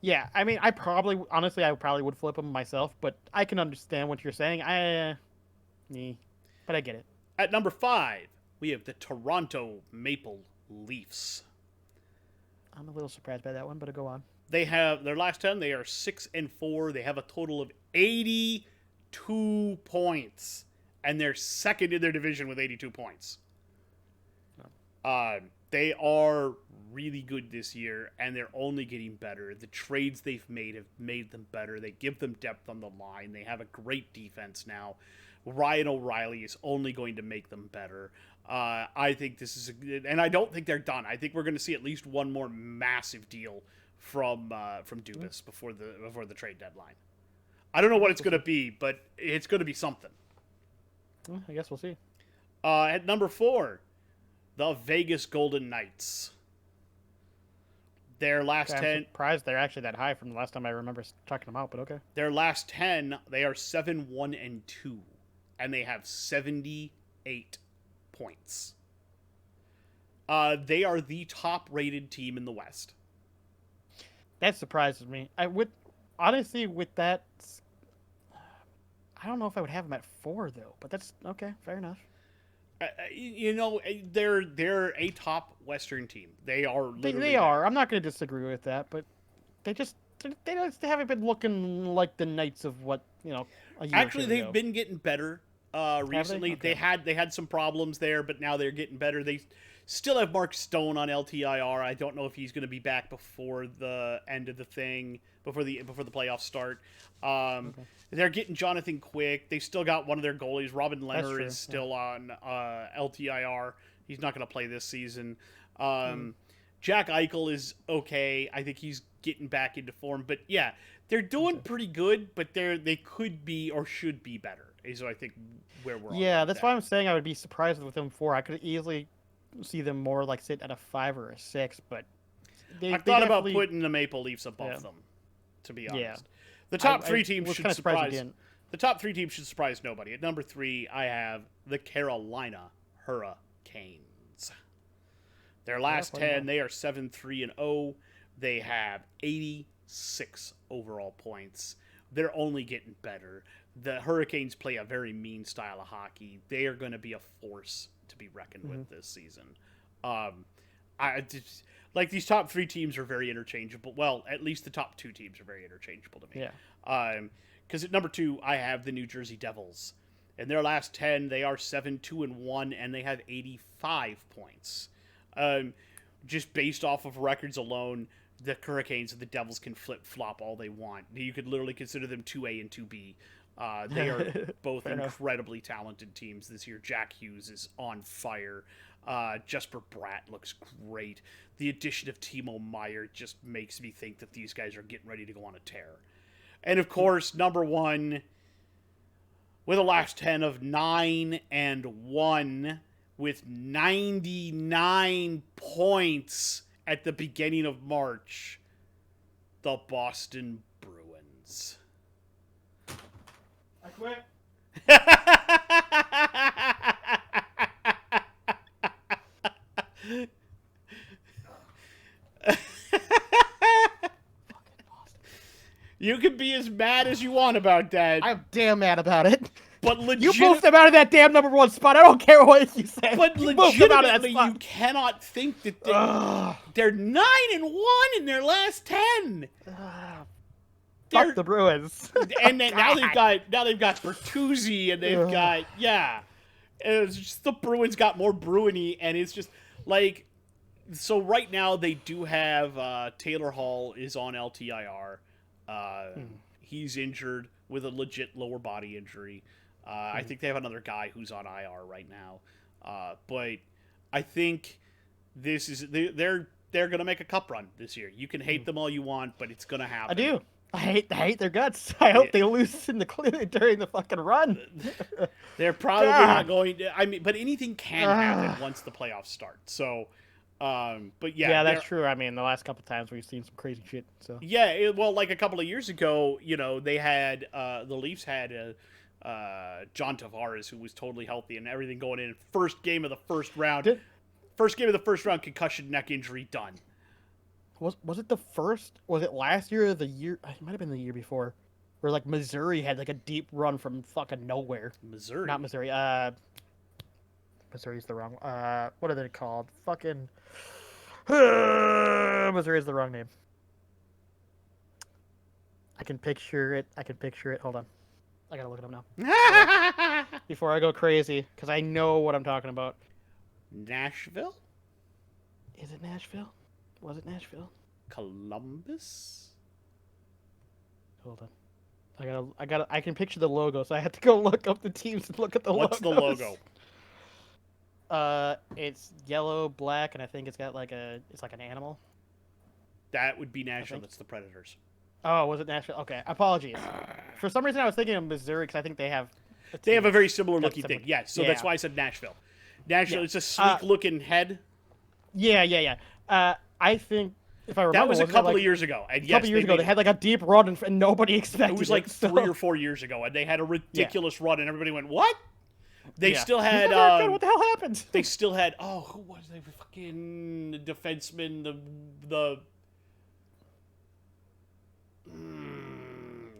Yeah, I mean, I probably would flip them myself, but I can understand what you're saying. But I get it. At number 5, we have the Toronto Maple Leafs. I'm a little surprised by that one, but go on. They have their last 10. They are 6-4. They have a total of 82 points, and they're second in their division with 82 points. They are really good this year, and they're only getting better. The trades they've made have made them better. They give them depth on the line. They have a great defense now. Ryan O'Reilly is only going to make them better. I think this is and I don't think they're done. I think we're going to see at least one more massive deal from Dubas before the trade deadline. I don't know what it's going to be, but it's going to be something. Well, I guess we'll see. At number 4, the Vegas Golden Knights. Their last 10. I'm surprised they're actually that high from the last time I remember talking them out, but okay. Their last 10, they are 7-1-2, and they have 78 points. They are the top-rated team in the West. That surprises me. Honestly, with that, I don't know if I would have them at 4 though. But that's okay. Fair enough. They're a top Western team. They are. They are. I'm not going to disagree with that, but they just haven't been looking like the Knights of what a year Actually, or two they've ago. been getting better. Recently, Okay. they had some problems there, but now they're getting better. They still have Mark Stone on LTIR. I don't know if he's going to be back before the end of the thing, before the playoffs start. They're getting Jonathan Quick. They still got one of their goalies. Robin Leonard is still on LTIR. He's not going to play this season. Jack Eichel is okay. I think he's getting back into form. But yeah, they're doing pretty good, but they could be or should be better. Is I think where we're. Yeah, that's why I'm saying I would be surprised with them 4. I could easily see them more like sit at a 5 or a 6, but I thought about putting the Maple Leafs above them. To be honest, Yeah. The top 3 teams should surprise. Again. The top 3 teams should surprise nobody. At number 3, I have the Carolina Hurricanes. Their last 10, they are 7-3-0. They have 86 6 overall points. They're only getting better. The Hurricanes play a very mean style of hockey. They are going to be a force to be reckoned with this season. Like these top 3 teams are very interchangeable. Well, at least the top 2 teams are very interchangeable to me. Yeah. Because at number 2, I have the New Jersey Devils. In their last 10, they are 7-2-1, and they have 85 points. Just based off of records alone, the Hurricanes and the Devils can flip-flop all they want. You could literally consider them 2A and 2B. They are both incredibly talented teams this year. Jack Hughes is on fire. Jesper Bratt looks great. The addition of Timo Meier just makes me think that these guys are getting ready to go on a tear. And of course, number 1, with a last 10 of 9-1, with 99 points at the beginning of March, the Boston Bruins. I quit. You can be as mad as you want about that. I'm damn mad about it. But you moved them out of that damn number 1 spot. I don't care what you say. But legitimately, you cannot think that they're 9-1 in their last 10. Fuck the Bruins. And then now they've got Bertuzzi, and they've got it's just the Bruins got more Bruiny, and it's just like, so right now they do have Taylor Hall is on LTIR. He's injured with a legit lower body injury. I think they have another guy who's on IR right now. But I think this is they're going to make a cup run this year. You can hate them all you want, but it's going to happen. I do. I hate their guts. I hope they lose in the during the fucking run. They're probably not going to. I mean, but anything can happen once the playoffs start. So, but yeah, that's true. I mean, the last couple times we've seen some crazy shit. So well, like a couple of years ago, they had the Leafs had John Tavares, who was totally healthy and everything going in. First game of the first round, concussion, neck injury, done. Was it the first? Was it last year or the year? It might have been the year before, where like Missouri had like a deep run from fucking nowhere. Missouri, not Missouri. Missouri's the wrong. What are they called? Fucking. Missouri's the wrong name. I can picture it. Hold on. I gotta look it up now. Before I go crazy, because I know what I'm talking about. Nashville? Is it Nashville? Was it Nashville? Columbus? Hold on. I can picture the logo, so I have to go look up the teams and look at the What's the logo? It's yellow, black, and I think it's got it's like an animal. That would be Nashville. That's the Predators. Oh, was it Nashville? Okay, apologies. For some reason, I was thinking of Missouri because I think they have. They have a very similar looking thing. Yeah, so that's why I said Nashville. Nashville, it's a sleek looking head. Yeah. I think if I remember, that was a couple of years ago. And a couple of years ago, they had like a deep run, and nobody expected it. It was like 3 or 4 years ago, and they had a ridiculous run, and everybody went, "What?" They still had. What the hell happened? They still had. Oh, who was they? Fucking defenseman.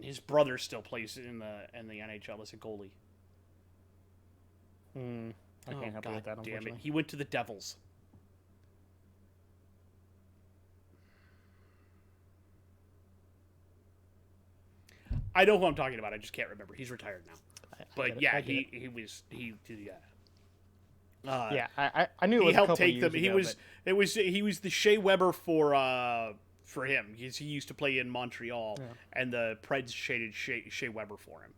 His brother still plays in the NHL as a goalie. I can't help you with that. Damn it! He went to the Devils. I know who I'm talking about. I just can't remember. He's retired now. He was. I knew it was he helped take them. He was the Shea Weber for him. He used to play in Montreal, and the Preds traded Shea Weber for him.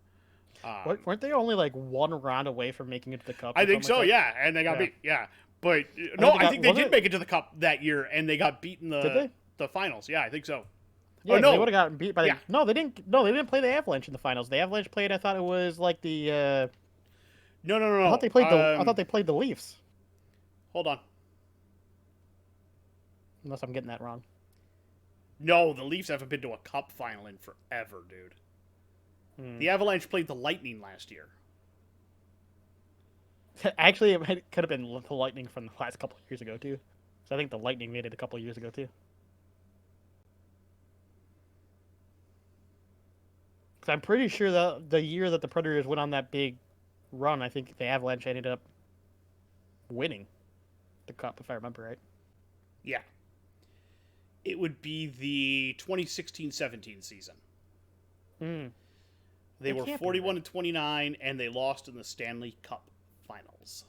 Weren't they only like one round away from making it to the Cup? I think so. Like yeah, and they got beat. Yeah, but no, I think they did make it to the Cup that year, and they got beat in the finals. Yeah, I think so. Yeah, they would have gotten beat by the. Yeah. No, they didn't. No, they didn't play the Avalanche in the finals. The Avalanche played. I thought it was like the. No. I thought they played I thought they played the Leafs. Hold on. Unless I'm getting that wrong. No, the Leafs haven't been to a Cup final in forever, dude. The Avalanche played the Lightning last year. Actually, it could have been the Lightning from the last couple of years ago too. So I think the Lightning made it a couple of years ago too. 'Cause I'm pretty sure that the year that the Predators went on that big run, I think the Avalanche ended up winning the cup, if I remember right. Yeah. It would be the 2016-17 season. Mm. They That were can't be 41-29, and they lost in the Stanley Cup Finals.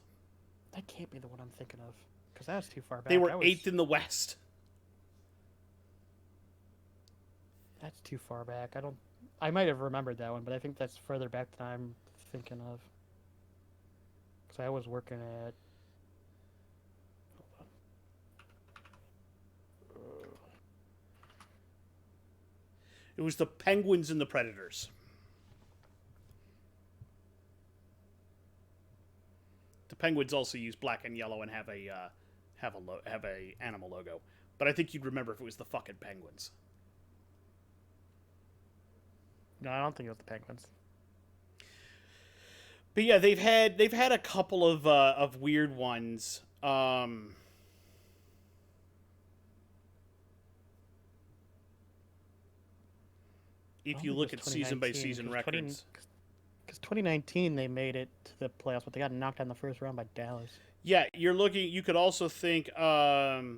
That can't be the one I'm thinking of, because that was too far back. They were 8th in the West. That's too far back. I might have remembered that one, but I think that's further back than I'm thinking of. Because I was working at... Hold on. It was the Penguins and the Predators. The Penguins also use black and yellow and have a animal logo, but I think you'd remember if it was the fucking Penguins. No, I don't think it was the Penguins. But yeah, they've had a couple of weird ones. If you look at season by season records, because 2019 they made it to the playoffs, but they got knocked out in the first round by Dallas. yeah, you're looking. You could also think 19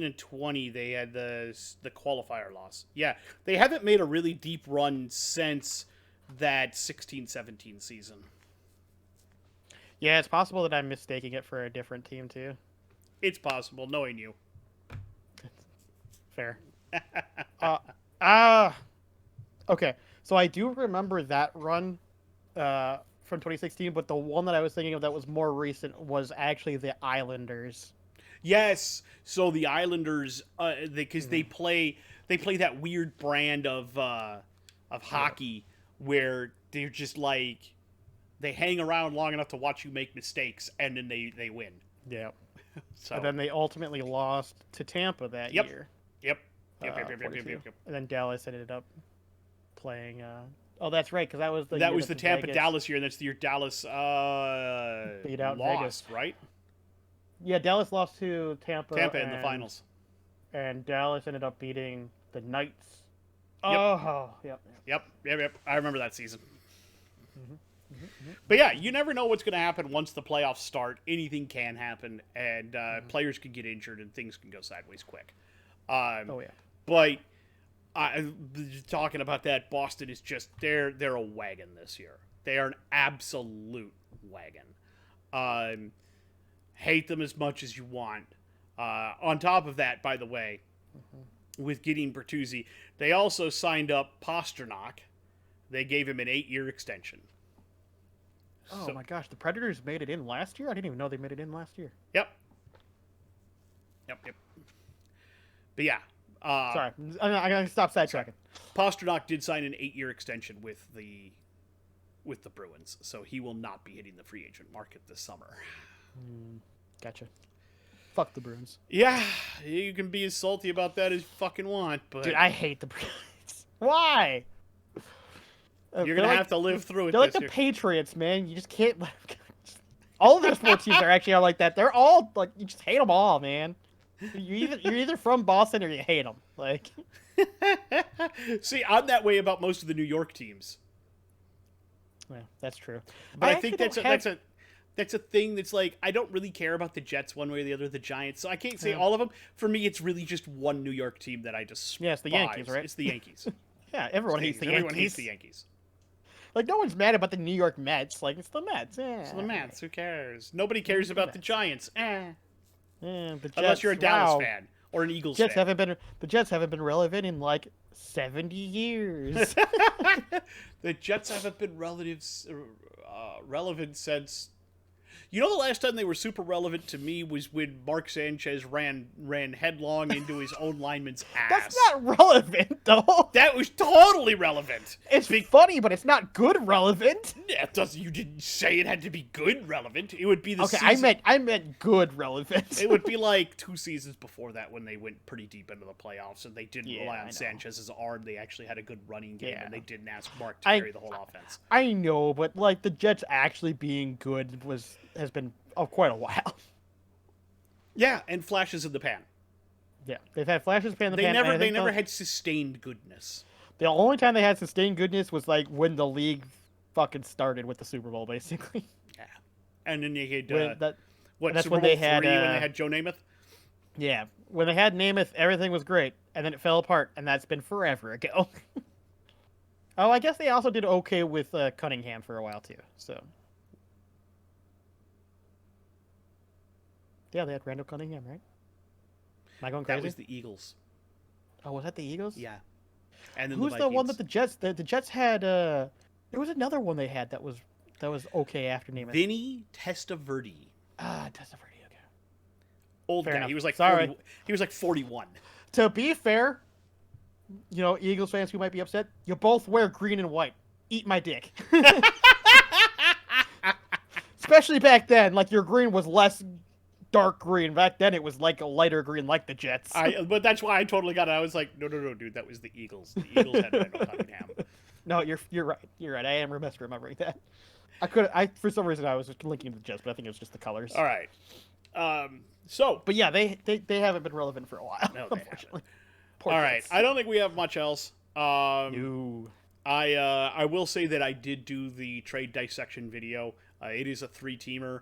and 20. They had the qualifier loss. Yeah, they haven't made a really deep run since that 16-17 season. Yeah, it's possible that I'm mistaking it for a different team too. It's possible, knowing you. Fair. Okay, so I do remember that run from 2016, but the one that I was thinking of that was more recent was actually the Islanders. Yes, so the Islanders, because they play that weird brand of hockey where they're just like they hang around long enough to watch you make mistakes and then they win. Yeah. So And then they ultimately lost to Tampa that year. Yep. And then Dallas ended up playing. Oh, that's right, because that was the Tampa Dallas year, and that's the year Dallas beat out lost, Vegas. right? Yeah, Dallas lost to Tampa in the finals, and Dallas ended up beating the Knights. Yep. Oh, yep. I remember that season. But yeah, you never know what's going to happen once the playoffs start. Anything can happen, and players can get injured, and things can go sideways quick. Oh yeah. But talking about that, Boston is just they're a wagon this year. They are an absolute wagon. Hate them as much as you want. On top of that, by the way, with getting Bertuzzi, they also signed up Pasternak. They gave him an 8-year extension. Oh my gosh, the Predators made it in last year? I didn't even know they made it in last year. Yep. But yeah. Sorry, I'm gonna stop sidetracking. Pasternak did sign an 8-year extension with the Bruins, so he will not be hitting the free agent market this summer. Gotcha. Fuck the Bruins. Yeah, you can be as salty about that as you fucking want, but dude, I hate the Bruins. Why? You're gonna have to live through it. They're like the Patriots, man. You just can't. All of their sports teams are like that. They're all like you just hate them all, man. You're either from Boston or you hate them. Like, see, I'm that way about most of the New York teams. Yeah, that's true. But I think that's a thing that's like I don't really care about the Jets one way or the other, the Giants. So I can't say all of them. For me, it's really just one New York team that I just it's the Yankees, right? It's the Yankees. Yeah, everyone hates the Yankees. Everyone hates the Yankees. Like, no one's mad about the New York Mets. Like, it's the Mets. It's the Mets. Who cares? Nobody cares about the Giants. The Jets, unless you're a Dallas fan or an Eagles fan. The Jets haven't been relevant in like 70 years. The Jets haven't been relevant since. You know, the last time they were super relevant to me was when Mark Sanchez ran headlong into his own lineman's ass. That's not relevant, though. That was totally relevant. It's funny, but it's not good relevant. Yeah, you didn't say it had to be good relevant. It would be the okay. Season... I meant good relevant. It would be like 2 seasons before that when they went pretty deep into the playoffs and they didn't rely on Sanchez's arm. They actually had a good running game and they didn't ask Mark to carry the whole offense. I know, but like the Jets actually being good has been quite a while. Yeah, and flashes in the pan. Yeah, they've had flashes in the They pan. never had sustained goodness. The only time they had sustained goodness was like when the league fucking started with the Super Bowl, basically. Yeah. And then they had that's Super when Bowl they had, 3 when they had Joe Namath. Yeah, when they had Namath, everything was great, and then it fell apart, and that's been forever ago. Oh, I guess they also did okay with Cunningham for a while too. So, yeah, they had Randall Cunningham, right? Am I going crazy? That was the Eagles. Oh, was that the Eagles? Yeah. And then Who's the the one Vikings. that the Jets had? There was another one they had that was okay after Namath. Vinny Testaverde. Testaverde. Okay. Old Fair guy. enough. He was like Sorry. 40, he was like 41. To be fair, you know, Eagles fans who might be upset, you both wear green and white. Eat my dick. Especially back then, like your green was less dark green. Back then, it was like a lighter green, like the Jets. But that's why I totally got it. I was like, no, dude, that was the Eagles. The Eagles had Randall Cunningham. No, you're right. You're right. I am remiss remembering that. For some reason I was just linking to the Jets, but I think it was just the colors. All right. But yeah, they haven't been relevant for a while. No, they unfortunately. All right. Jets. I don't think we have much else. No. I will say that I did do the trade dissection video. It is a 3-teamer.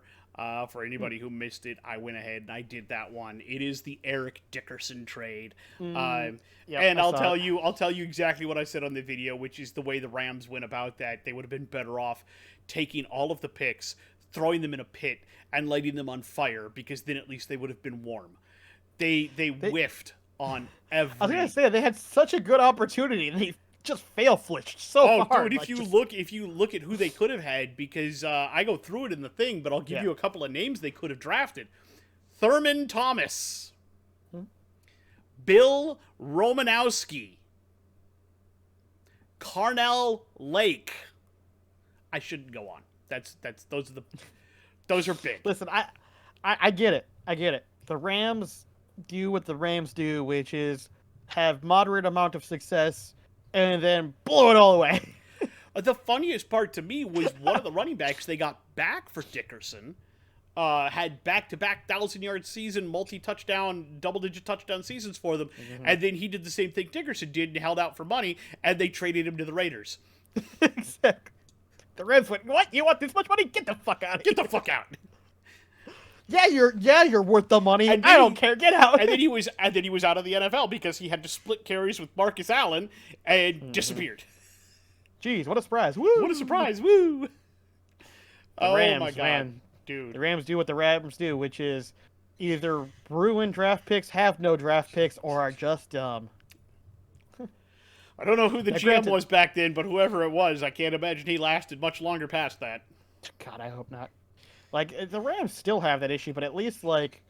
For anybody who missed it, I went ahead and I did that one. It is the Eric Dickerson trade. Yep, And I'll saw tell you exactly what I said on the video, which is the way the Rams went about that. They would have been better off taking all of the picks, throwing them in a pit, and lighting them on fire, because then at least they would have been warm. They whiffed on every. I was gonna say they had such a good opportunity and they just flitched so hard. Oh, dude! Like, If you look at who they could have had, because I go through it in the thing, but I'll give you a couple of names they could have drafted: Thurman Thomas, Bill Romanowski, Carnell Lake. I shouldn't go on. Those are big. Listen, I get it. I get it. The Rams do what the Rams do, which is have moderate amount of success and then blow it all away. The funniest part to me was one of the running backs they got back for Dickerson had back-to-back 1,000-yard season, multi-touchdown, double-digit touchdown seasons for them, and then he did the same thing Dickerson did and held out for money, and they traded him to the Raiders. Exactly. The Rams went, what? You want this much money? Get the fuck out of here. Get the fuck out. Yeah, you're worth the money. I don't care. Get out. And then he was out of the NFL because he had to split carries with Marcus Allen and disappeared. Jeez, what a surprise. Woo! What a surprise. Woo! The Rams, my God. man. Dude. The Rams do what the Rams do, which is either ruin draft picks, have no draft picks, or are just dumb. I don't know who the GM was back then, but whoever it was, I can't imagine he lasted much longer past that. God, I hope not. Like, the Rams still have that issue, but at least, like,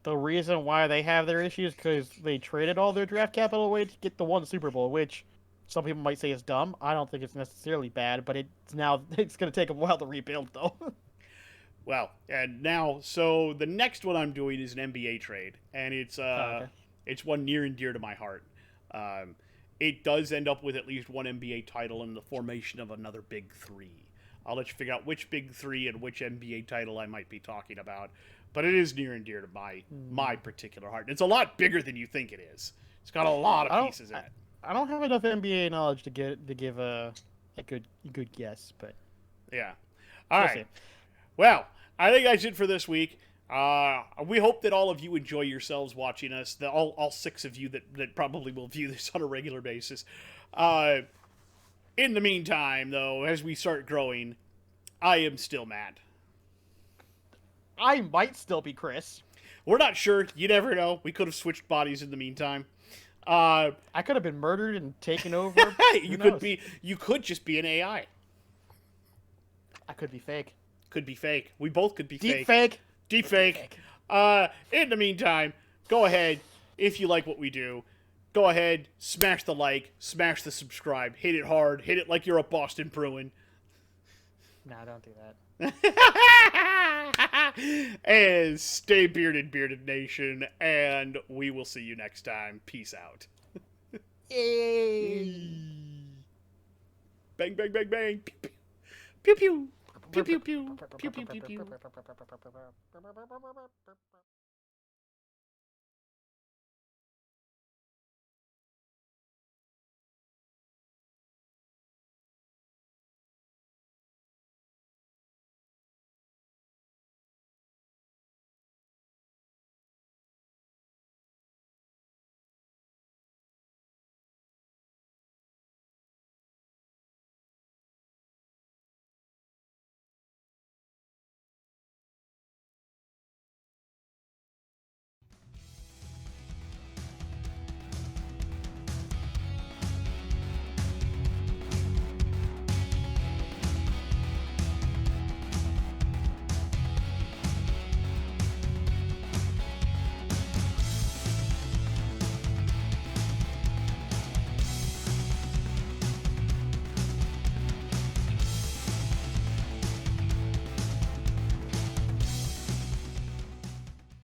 the reason why they have their issues is because they traded all their draft capital away to get the one Super Bowl, which some people might say is dumb. I don't think it's necessarily bad, but it's going to take a while to rebuild, though. Well, and now, so the next one I'm doing is an NBA trade, and it's one near and dear to my heart. It does end up with at least one NBA title and the formation of another Big Three. I'll let you figure out which Big Three and which NBA title I might be talking about, but it is near and dear to my particular heart. It's a lot bigger than you think it is. It's got a lot of pieces in it. I don't have enough NBA knowledge to give a good guess, but yeah. All right. Well, I think that's it for this week. We hope that all of you enjoy yourselves watching us. All 6 of you that probably will view this on a regular basis. In the meantime, though, as we start growing, I am still Matt. I might still be Chris. We're not sure. You never know. We could have switched bodies in the meantime. I could have been murdered and taken over. You could just be an AI. I could be fake. Could be fake. We both could be Deep fake. fake. Deep fake. In the meantime, go ahead, if you like what we do, go ahead, smash the like, smash the subscribe, hit it hard, hit it like you're a Boston Bruin. Nah, don't do that. And stay bearded, Bearded Nation, and we will see you next time. Peace out. Bang, bang, bang, bang. Pew, pew. Pew, pew, pew. Pew, pew, pew, pew.